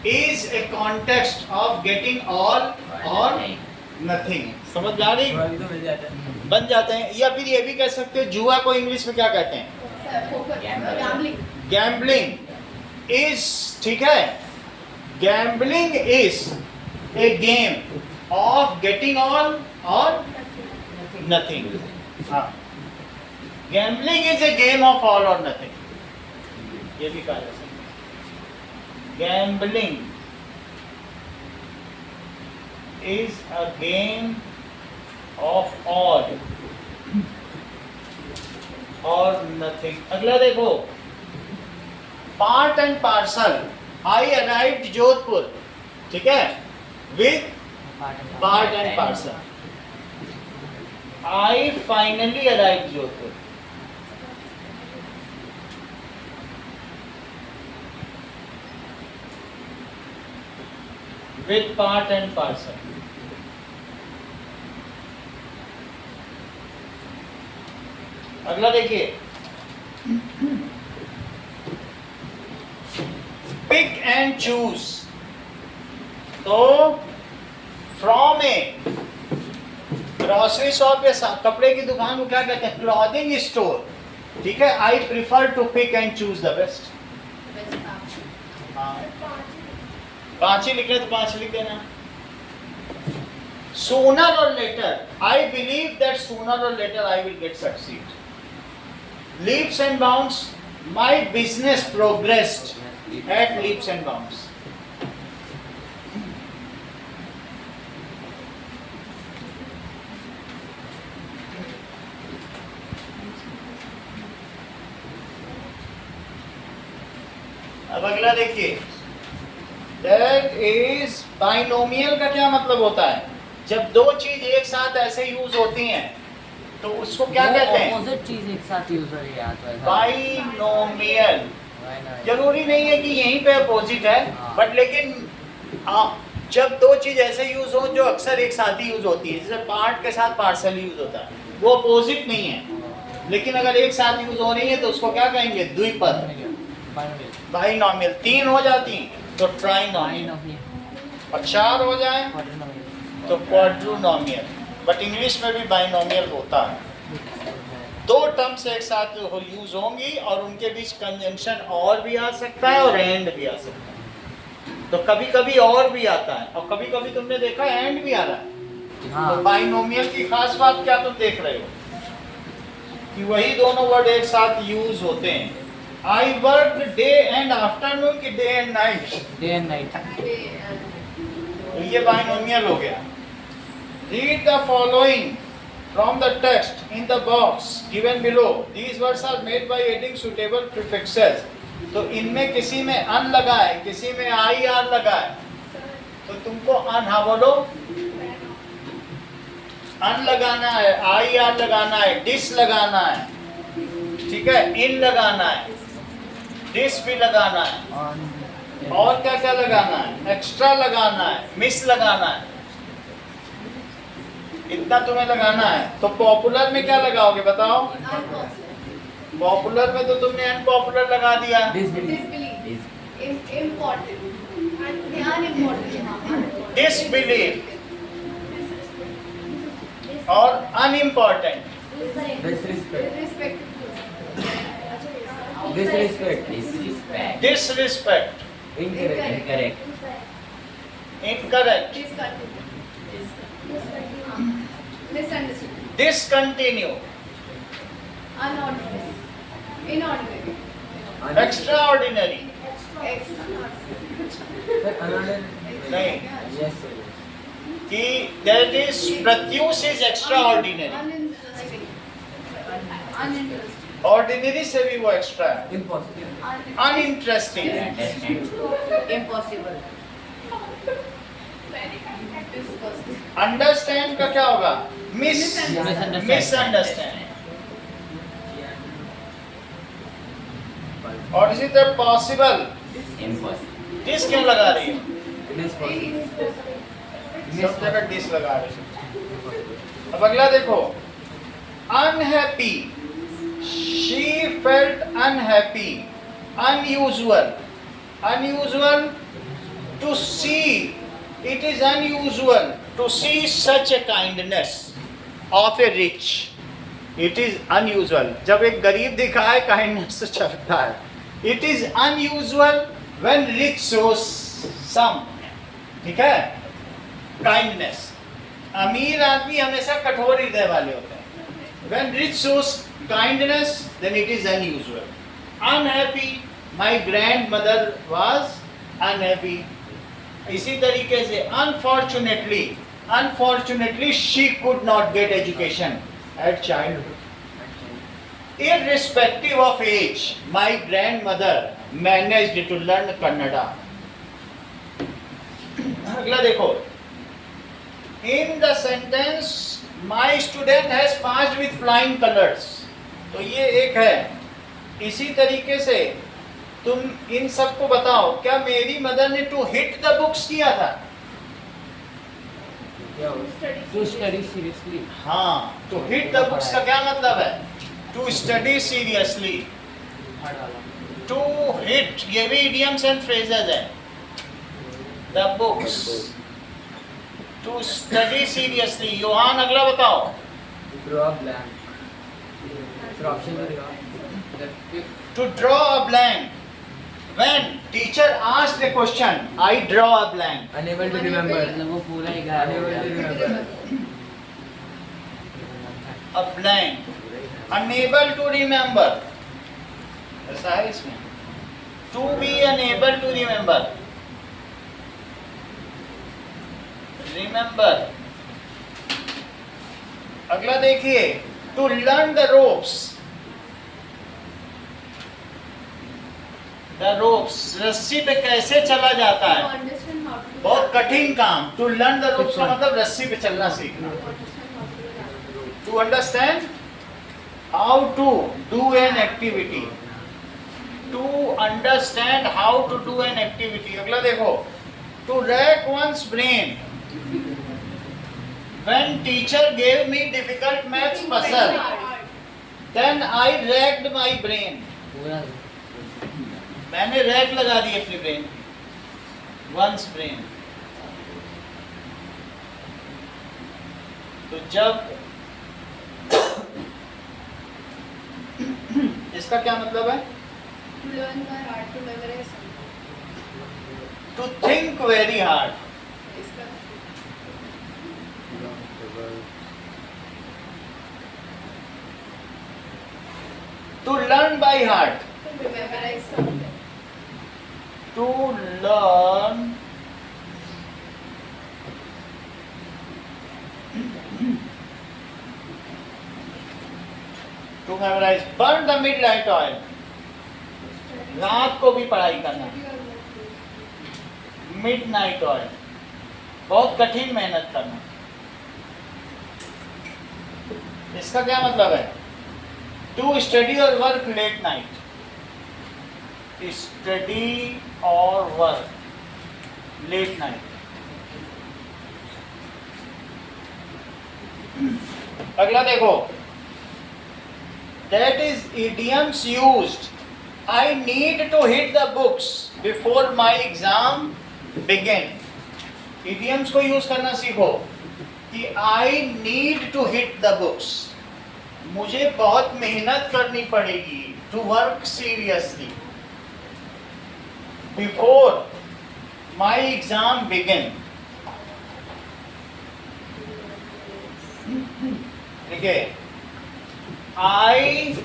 is a context of getting all और nothing. समझ में आ रही? थोड़ा भी तो मिल जाता है. बन जाते हैं, या फिर ये भी कह सकते हो जुआ को इंग्लिश में क्या कहते हैं? Poker, gambling. गैम्बलिंग इज, ठीक है, gambling is a game of getting all or nothing. हाँ, gambling is a game of all or nothing. ये भी कहा जा सकता है. Gambling is a game of all or nothing. अगला देखो, part and parcel. I arrived Jodhpur, ठीक है, with part and parcel. I finally arrived Jodhpur. With part and parcel. अगला देखिए, पिक एंड चूज. तो फ्रॉम ए ग्रॉसरी शॉप या कपड़े की दुकान को क्या कहते हैं? Clothing store. ठीक है, I prefer to pick and choose the best. पांच ही लिख रहे तो पांच लिख देना. Sooner or later, I believe that sooner or later I will get succeed. Leaps and bounds, my business progressed at leaps and bounds. अब अगला देखिए, that is binomial का क्या मतलब होता है? जब दो चीज एक साथ ऐसे यूज होती हैं तो उसको क्या कहते हैं? ऑपोजिट चीज एक साथ यूज हो रही है तो ऐसा बाइनोमियल. जरूरी नहीं है कि यहीं पे अपोजिट है, बट लेकिन जब दो चीज ऐसे यूज हो जो अक्सर एक साथ ही यूज होती है, जैसे पार्ट के साथ पार्सल यूज होता है, वो अपोजिट नहीं है, लेकिन अगर एक साथ यूज हो रही है तो उसको क्या कहेंगे? द्विपद. बाइनोमियल. तीन हो जाती तो ट्राइनोमियल, और चार हो जाए तो क्वाड्रोनोमियल. बट इंग्लिश में भी बाइनोमियल होता है. दो टर्म्स एक साथ यूज होंगी और उनके बीच कंजंक्शन और भी आ सकता है और एंड भी आ सकता है. तो कभी कभी और भी आता है और कभी कभी तुमने देखा एंड भी आ रहा है. तो बाइनोमियल की खास बात क्या तुम देख रहे हो कि वही दोनों वर्ड एक साथ यूज होते हैं. I work day and afternoon की day and night. Day and night. तो ये बाइनोमियल हो गया. Read the following from the text in the box given below. These words are made by adding suitable prefixes. तो इनमें किसी में अन लगा है, किसी में आई आर लगा है, तो तुमको अन, हाँ बोलो, अन लगाना है, आई आर लगाना है, डिस लगाना है, ठीक है, इन लगाना है, डिस भी लगाना है, और क्या क्या लगाना है? एक्स्ट्रा लगाना है, मिस लगाना है. इतना तुम्हें लगाना है. तो पॉपुलर में क्या लगाओगे बताओ? पॉपुलर में तो तुमने अनपॉपुलर लगा दिया. डिसबिलीव और unimportant. Disrespect. Incorrect. Discontinue. Unordinary. Inordinary. Extraordinary. नहीं, कि that is Pratyush is extraordinary. Uninteresting. Ordinary से भी वो extra है. Uninteresting. Impossible. Understand का क्या होगा? Misunderstand. और इसी तरह possible. डिस क्यों लगा रही हो? सब जगह डिस लगा रही हो. अब अगला देखो, unhappy. She felt unhappy. Unusual. Unusual to see. It is unusual to see such a kindness of a rich. It is unusual. जब एक गरीब दिखाए kindness से चलता है. It is unusual when rich shows some. ठीक है? काइंडनेस। अमीर आदमी हमेशा कठोर हृदय वाले होते हैं। When rich shows kindness, then it is unusual. Unhappy, my grandmother was unhappy. इसी तरीके से unfortunately she could not get education at childhood. Irrespective of age, my grandmother managed to learn Kannada. अगला देखो, in the sentence my student has passed with flying colors, तो ये एक है। इसी तरीके से तुम इन सबको बताओ, क्या मेरी मदर ने टू हिट द बुक्स किया था? To study seriously. हाँ, टू हिट द बुक्स का क्या मतलब है? To study seriously. To hit, ये भी इडियम्स एंड फ्रेजेस है। The books, to study seriously. Johan अगला बताओ। Draw a blank. Sir, option तो दिखाओ. To draw a blank. When teacher asked a question, I draw a blank. Unable to remember. मतलब वो पूरा ही गायब हो Unable to गया। remember. A blank. Unable to remember. ऐसा है इसमें। To be unable to remember. Remember. अगला देखिए, to learn the ropes. The ropes, रस्सी पे कैसे चला जाता To है? understand how to do बहुत that. कठिन काम। To learn the ropes का मतलब रस्सी पे चलना सीखना। To understand how to do that. To understand how to do an activity. To understand how to do an activity. अगला देखो, to rack one's brain. When teacher gave me difficult maths puzzle, then I racked my brain. पूरा मैंने rack लगा दी अपनी brain की, once brain. तो जब इसका क्या मतलब है? To learn by heart, to memorize something. To think very hard. इसका to learn by heart, to memorize something. To learn to memorise. Burn the midnight oil, रात को भी पढ़ाई करना। मिडनाइट ऑयल, बहुत कठिन मेहनत करना। इसका क्या मतलब है? टू स्टडी और वर्क लेट नाइट। स्टडी और वर्क लेट नाइट। अगला देखो, that is idioms used. I need to hit the books before my exam begin. Idioms को यूज करना सीखो कि I need to hit the books. मुझे बहुत मेहनत करनी पड़ेगी। To work seriously before my exam begin. ठीक है, I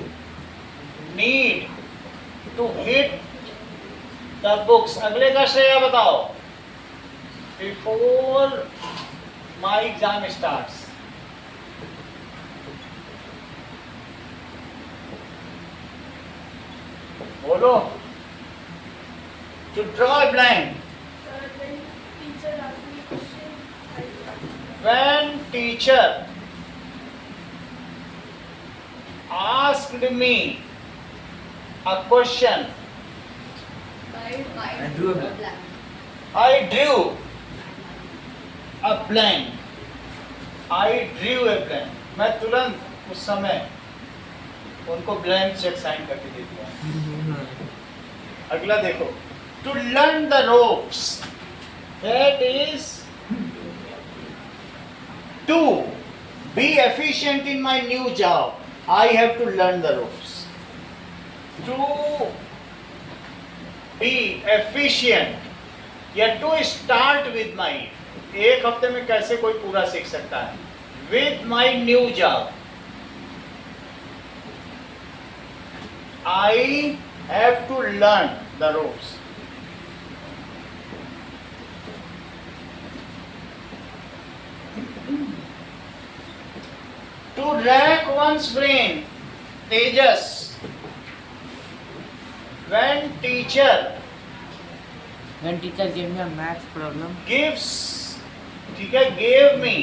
need to hit the books. अगले का श्रेय बताओ। Before my exam starts. बोलो। To draw a blank. When teacher asked me a question, I drew a blank. blank. I drew a blank. I drew a blank. मैं तुरंत उस समय उनको ब्लैंक चेक साइन करके दे दिया। अगला देखो, to learn the ropes, that is to be efficient in my new job. I have to learn the ropes. To be efficient, या to start with my एक हफ्ते में कैसे कोई पूरा सीख सकता है? With my new job I have to learn the ropes. To rack one's brain, Tejas, when teacher When teacher gave me a maths problem, gives, ठीक है, gave me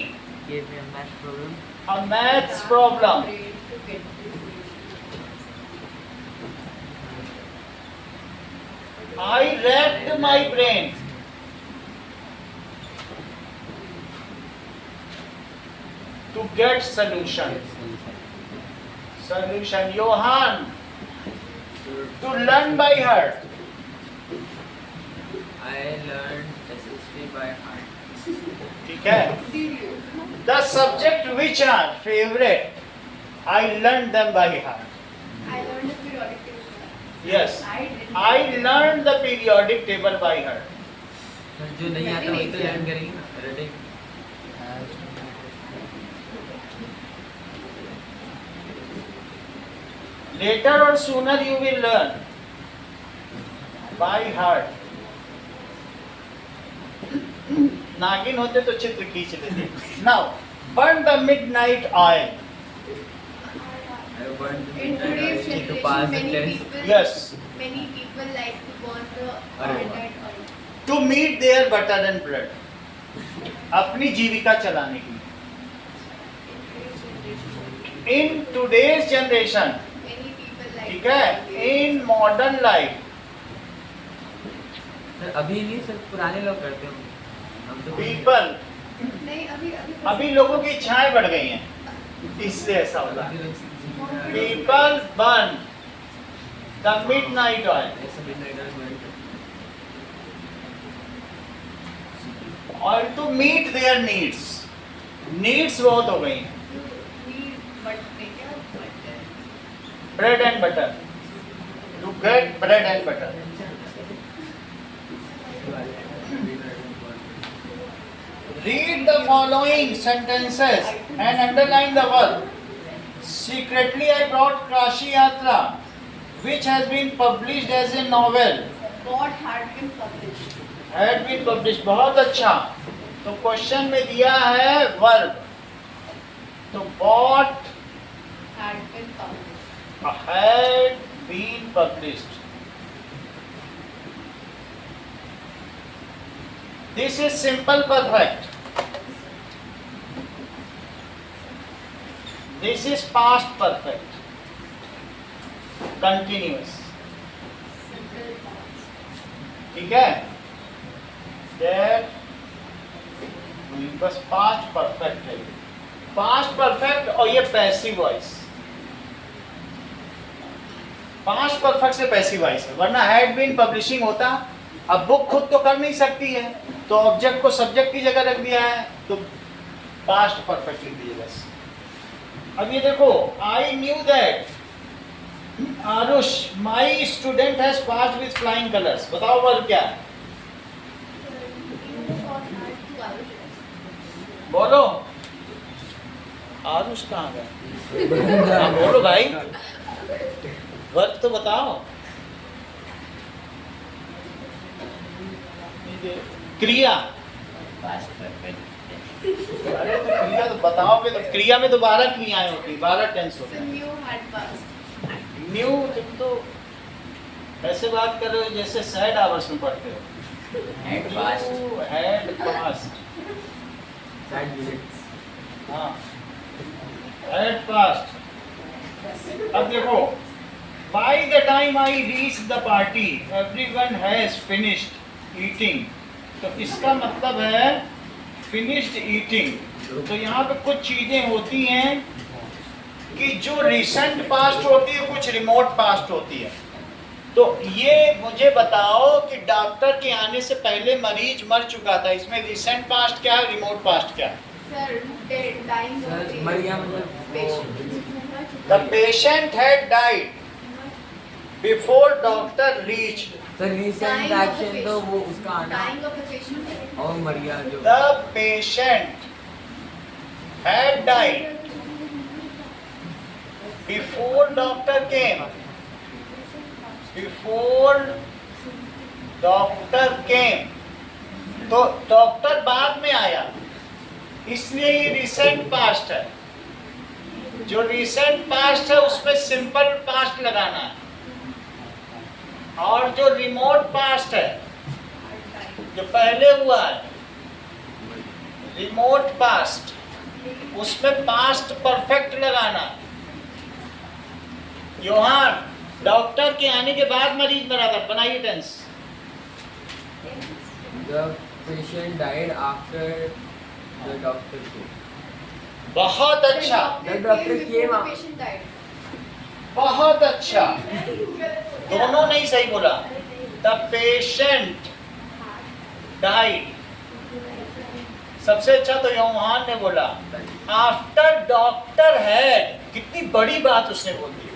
gave me a maths problem, a maths problem, To get this I racked my brain to get solution. Solution, Johan, to learn by heart. I learned SST by heart. ठीक है? did you? The subject which are favorite, I learned them by heart. I learned the periodic table. Yes, I didn't. I learned the periodic table by heart. जो नहीं आता वही तो learn करेंगे ना, रटेंगे. Later or sooner you will learn by heart. नागिन होते तो चित्र खींच लेते. Now, burn the midnight oil. I want In today's to generation, pass the many test. people, Yes, many people like to burn the अरे वाह. midnight oil. to meet their butter and bread. अपनी जीविका चलाने के लिए. In today's generation, In today's generation, many people like ठीक है, in modern life, sir अभी नहीं सर, पुराने लोग करते होंगे. हम तो people, नहीं अभी लोगों की इच्छाएं बढ़ गई हैं, इससे ऐसा होता है. People burn the midnight oil. और to meet their needs. Needs बहुत हो गई हैं. Bread and butter. To get bread and butter. Read the following sentences and underline the word. Secretly I brought Kashi Yatra, which has been published as a novel. What had been published? Had been published. बहुत अच्छा. तो question में दिया है verb. तो what Had been published. had been published. This is simple perfect. This is past perfect. Continuous. Simple past. ठीक है? That बस पास्ट परफेक्ट है. पास्ट परफेक्ट और ये पैसिव वॉइस. पास्ट परफेक्ट से पैसिव वॉइस है, वरना हैड बीन पब्लिशिंग होता. अब बुक खुद तो कर नहीं सकती है, तो ऑब्जेक्ट को सब्जेक्ट की जगह रख दिया है, तो पास्ट परफेक्ट लिख दीजिए बस. अब ये देखो, I knew that Aarush my student has passed with flying colours. बताओ वर्ब क्या है? बोलो. आरुष कहाँ गए? हाँ, बोलो भाई, वर्ब तो बताओ. क्रिया. अरे तो क्रिया तो बताओगे, तो क्रिया में तो 12 क्रियाएं होती है, 12 टेंस होते So हैं. new had passed. न्यू, तुम तो ऐसे बात कर रहे हो जैसे सैड आवर्स में पढ़ते हो. Had passed. You had passed. Sad minutes. हाँ, had passed. अब देखो, by the time I reach the party, everyone has finished eating. तो इसका मतलब है finished eating. तो यहाँ पे कुछ चीजें होती हैं कि जो रिसेंट पास्ट होती है, कुछ रिमोट पास्ट होती है. तो ये मुझे बताओ कि डॉक्टर के आने से पहले मरीज मर चुका था, इसमें रिसेंट पास्ट क्या है, रिमोट पास्ट क्या है? Sir, dead, dying of sir the मर गया मतलब patient. The patient had died before doctor reached. Sir recent action तो वो उसका आना Dying of the patient. और मर गया जो The patient had died before doctor came. Before doctor came. तो डॉक्टर बाद में आया, इसलिए ये रिसेंट पास्ट है। जो रिसेंट पास्ट है उसमें सिंपल पास्ट लगाना है, और जो रिमोट पास्ट है, जो पहले हुआ है रिमोट पास्ट, उसमें पास्ट परफेक्ट लगाना है। योहान डॉक्टर के आने के बाद मरीज मरा था, बनाइए tense. the patient died after the doctor came. बहुत अच्छा, The doctor Before came the out. patient died. बहुत अच्छा, दोनों नहीं सही बोला। द पेशेंट डाइड, सबसे अच्छा तो योहान ने बोला। आफ्टर डॉक्टर हैड, कितनी बड़ी बात उसने बोल दी।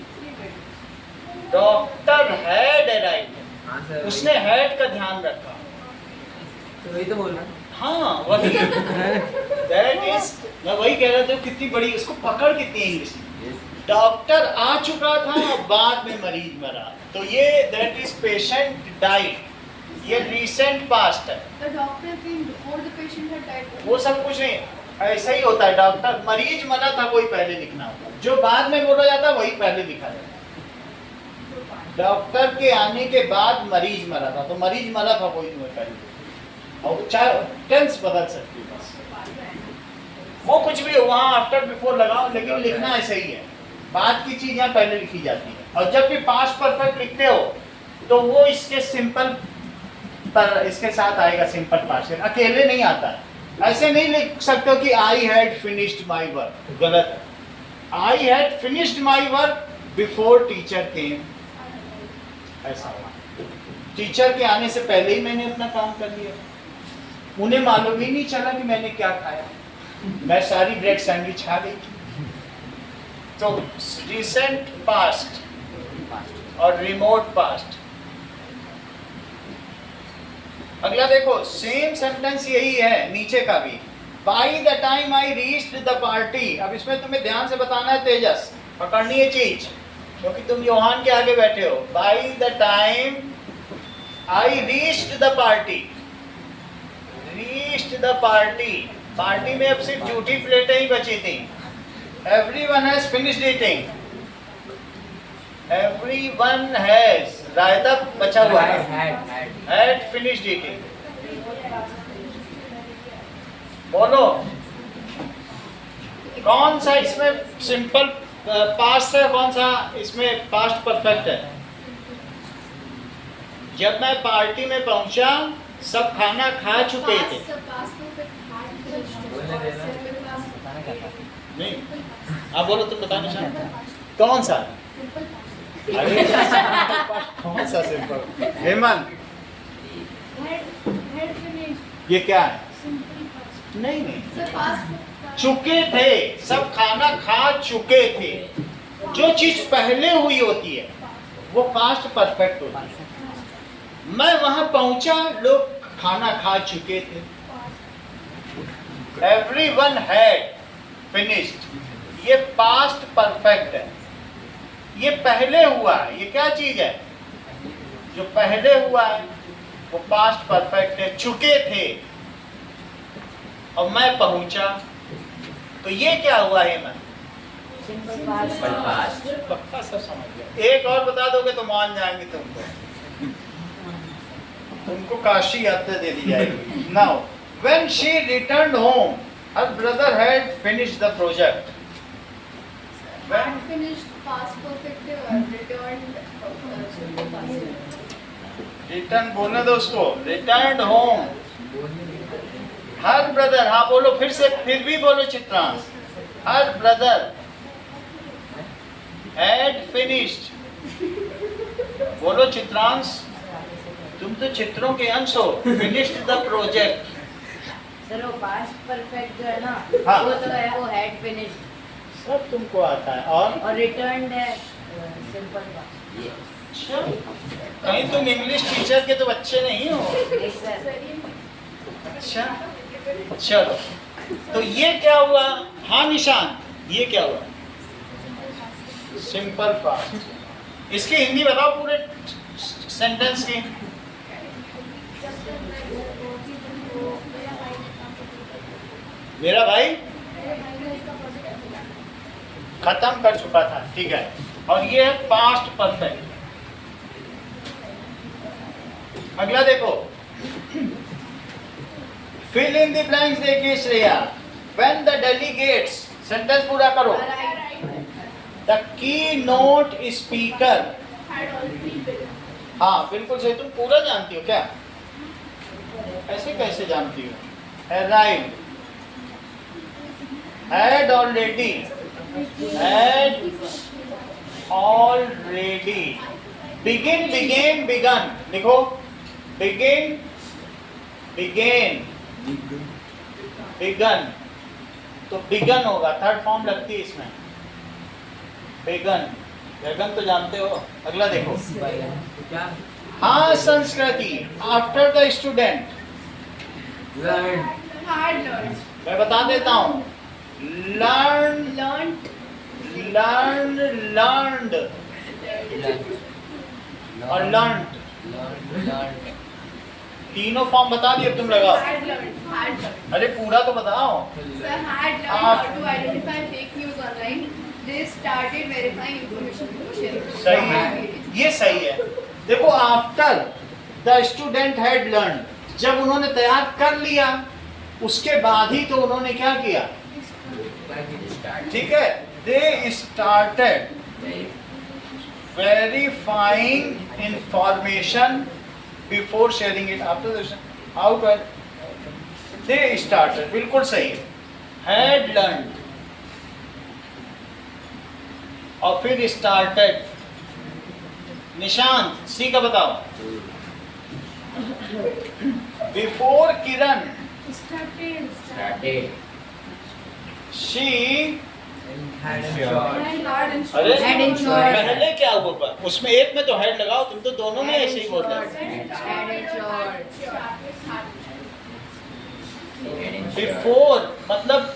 डॉक्टर हैड अराइव्ड, हाँ सर उसने हैड का ध्यान रखा। तो वही तो बोल रहा हाँ वही, दैट इज, मैं वही कह रहा था, कितनी बड़ी, उसको पकड़ कितनी है इंग्लिश में। Yes. डॉक्टर आ चुका था और बाद में मरीज मरा, तो ये दैट इज पेशेंट डाइड, ये रिसेंट पास्ट है। The doctor came before the patient had died. वो सब कुछ नहीं, ऐसा ही होता है। डॉक्टर, मरीज मरा था वही पहले लिखना होता है, जो बाद में बोला जाता है वही पहले लिखा जाता है। डॉक्टर के आने के बाद मरीज मरा था, तो मरीज मरा था वही तुम्हें पहले लिखना। और चाहे टेंस बदल सकती है बस, वो कुछ भी हो, वहाँ आफ्टर बिफोर लगाओ, लेकिन लिखना ऐसा ही है। बाद की चीज यहाँ पहले लिखी जाती है, और जब भी पास्ट परफेक्ट लिखते हो तो वो इसके सिंपल पर, इसके साथ आएगा सिंपल पास्ट, अकेले नहीं आता है। ऐसे नहीं लिख सकते हो कि I had finished my work, गलत है। I had finished my work before teacher came, ऐसा टीचर के आने से पहले ही मैंने अपना काम कर लिया। उन्हें मालूम ही नहीं चला कि मैंने क्या खाया, मैं सारी ब्रेड सैंडविच खा गई। तो रिसेंट पास्ट और रिमोट पास्ट। अगला देखो, सेम सेंटेंस यही है नीचे का भी। By the time I reached the party. अब इसमें तुम्हें ध्यान से बताना है तेजस, पकड़नी है चीज, क्योंकि तुम योहान के आगे बैठे हो। By the time I reached the party, reached the party, party में अब सिर्फ झूठी प्लेटें ही बची थी। Everyone has finished eating, everyone has, रायता बचा हुआ है, हैड फिनिश्ड ईटिंग। बोलो कौन सा इसमें सिंपल पास्ट है, कौन सा इसमें पास्ट परफेक्ट है। जब मैं पार्टी में पहुंचा सब खाना खा चुके थे। Past perfect had finished. बोलने देना। Simple past. बताना क्या था? नहीं, आप बोलो, तुम बताना चाहते हो कौन सा। Simple past. अरे कौन सा सिंपल, हेमंत Had finished. ये क्या है। Simple past. नहीं नहीं, So past. चुके थे, सब खाना खा चुके थे। जो चीज पहले हुई होती है वो पास्ट परफेक्ट होती है। मैं वहां पहुंचा, लोग खाना खा चुके थे। एवरीवन हैड फिनिश्ड, ये पास्ट परफेक्ट है। ये पहले हुआ है, ये क्या चीज है जो पहले हुआ है वो पास्ट परफेक्ट है। चुके थे और मैं पहुंचा, तो ये क्या हुआ है। मैं सिंपल पास्ट। पक्का सब समझ गया। एक और बता दोगे तो मान जाएंगे तुमको काशी यात्रा दे दी जाएगी। Now when she returned home her brother had finished the project. Had finished past perfect. Returned. Simple past. Return बोलने दो उसको, रिटर्न्ड होम हर ब्रदर, हाँ बोलो फिर से, फिर भी बोलो Chitransh. Her brother had finished, बोलो चित्रांश, तुम तो चित्रों के अंश हो। Finished the project. सर वो पास्ट परफेक्ट जो है ना, हाँ। वो तो है, वो हैड फिनिश्ड, सब तुमको आता है। और और रिटर्न्ड है सिंपल पास्ट। अच्छा, कहीं तुम इंग्लिश टीचर के तो बच्चे नहीं हो? अच्छा, चलो, तो ये क्या हुआ? हाँ निशान, ये क्या हुआ? Simple past. इसकी हिंदी बताओ पूरे सेंटेंस की। मेरा भाई खत्म कर चुका था, ठीक है। और ये है पास्ट परफेक्ट। अगला देखो, फिल इन द ब्लैंक्स देखिए Shreya. When the delegates, sentence पूरा करो। द की नोट स्पीकर, हाँ बिल्कुल सही, तुम पूरा जानती हो क्या? ऐसे कैसे जानती हो? Arrive, had already, begin, began, begun, देखो begin, began, begun, तो begun होगा, थर्ड फॉर्म लगती है इसमें, begun, begun तो जानते हो। अगला देखो, हाँ संस्कृति, आफ्टर द स्टूडेंट, मैं बता देता हूँ, learned, और learned, तीनों फॉर्म बता दिए तुम लगाओ। अरे पूरा तो बताओ। सही है, ये सही है। देखो after the student had learn, जब उन्होंने तैयार कर लिया उसके बाद ही तो उन्होंने क्या किया, ठीक है। They started verifying information before sharing it after how to, they started, बिल्कुल सही है। हैड लर्न और फिर स्टार्टेड। निशांत सी का बताओ। बिफोर किरण, शी, अरे पहले क्या हुआ? उसमें एक में तो हेड लगाओ, तुम तो दोनों में ऐसे ही बोलते हो। बिफोर मतलब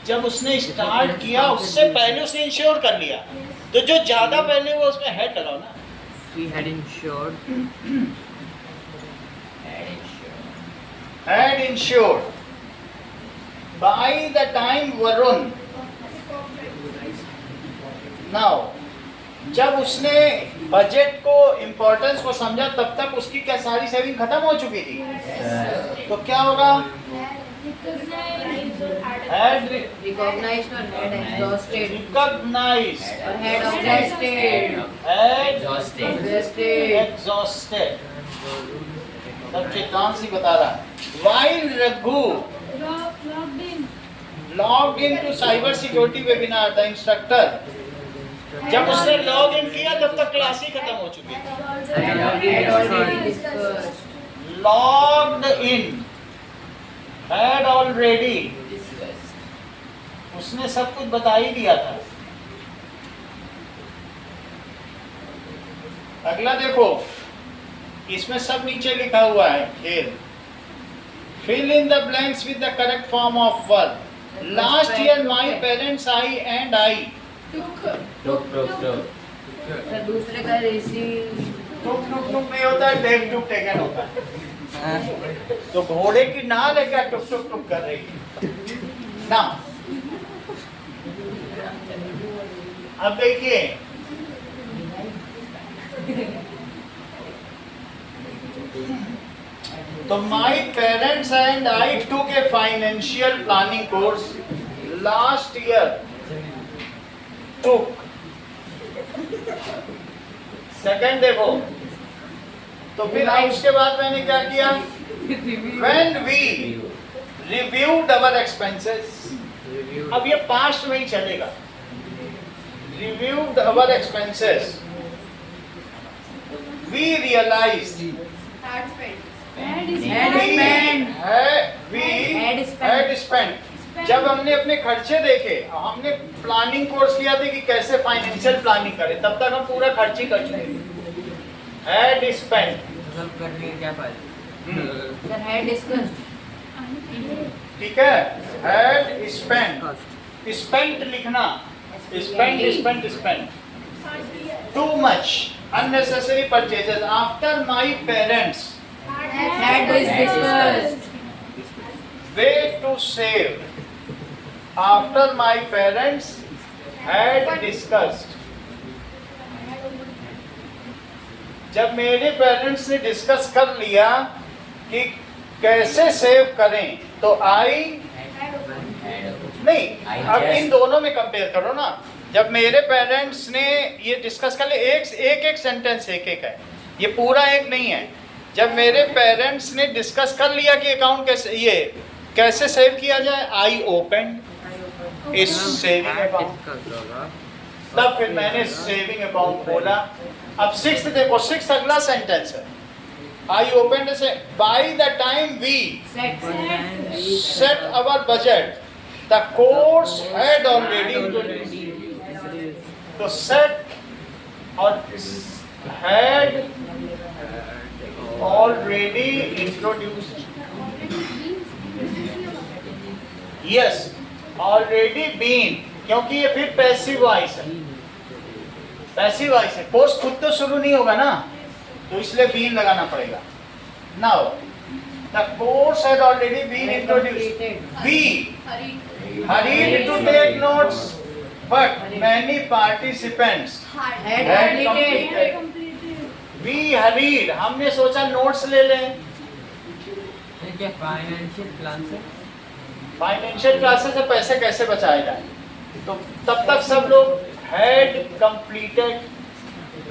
जब उसने स्टार्ट किया उससे पहले उसने इंश्योर कर लिया, तो जो ज्यादा पहले वो उसमें हेड लगाओ ना। We had insured. Had insured by the time Varun, now जब उसने बजट को इम्पोर्टेंस को समझा तब तक उसकी क्या सारी सेविंग खत्म हो चुकी थी? तो क्या होगा? Had Recognized or had exhausted. recognized Or had exhausted. had Exhausted. exhausted। सब चित्रांश ही बता रहा। While Raghu logged into cyber security webinar, the instructor, जब उसने लॉग इन किया तब तक क्लास ही खत्म हो चुकी थी। Had already discussed. Logged in, had already, उसने सब कुछ बता ही दिया था। अगला देखो, इसमें सब नीचे लिखा हुआ है खेल। Fill in the blanks with the correct form of verb. Last year my parents, I and I sir दूसरे का रिसीव। टुक नहीं होता है, टेक टुक टेकन होता है। तो घोड़े की नाल है क्या टुक टुक टुक कर रही है ना? अब देखिए, तो my parents and I took a financial planning course last year. Took second देखो, तो फिर अब उसके बाद मैंने क्या किया? When we reviewed our expenses, अब ये पास्ट में ही चलेगा। Reviewed our expenses, we realized, had spent, जब हमने अपने खर्चे देखे, हमने प्लानिंग कोर्स किया था कि कैसे फाइनेंशियल प्लानिंग करें, तब तक हम पूरा खर्च ही कर चुके थे। had spent, सब करने के क्या फायदा? सर है डिस्कस्ड ठीक है, had spent, spent लिखना, spent too much unnecessary purchases after my parents had discussed way to save, after my parents had discussed, जब मेरे पेरेंट्स ने डिस्कस कर लिया कि कैसे सेव करें, तो आई नहीं, अब इन दोनों में कंपेयर करो ना। जब मेरे पेरेंट्स ने ये डिस्कस कर लिया, एक सेंटेंस एक है, ये पूरा एक नहीं है। जब मेरे पेरेंट्स ने डिस्कस कर लिया कि अकाउंट कैसे सेव किया जाए, आई ओपन इस सेविंग अकाउंट, तब फिर मैंने सेविंग अकाउंट खोला। अब सिक्स्थ देखो, सिक्स्थ अगला सेंटेंस है, I open say by the time we set our budget the course had already introduced, तो सेट और had already introduced, yes already been, क्योंकि ये फिर पैसिव वॉइस है, पैसिव वॉइस है, कोर्स खुद तो शुरू नहीं होगा ना, तो इसलिए बीन लगाना पड़ेगा। Now the course had already been introduced, we hurried to take notes but many participants had completed, we hurried, हमने सोचा नोट्स ले लें। ये क्या फाइनेंशियल प्लान से? फाइनेंशियल क्लासेस से पैसे कैसे बचाए जाए, तो तब तक सब लोग हैड कंप्लीटेड,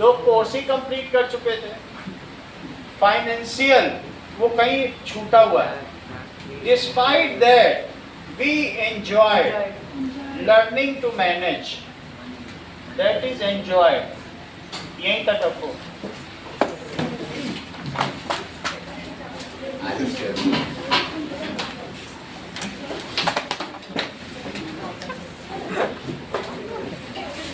लोग कोर्स ही कंप्लीट कर चुके थे। फाइनेंशियल वो कहीं छूटा हुआ है। Despite that we enjoyed learning to manage, that is enjoyed. यहीं तक आपको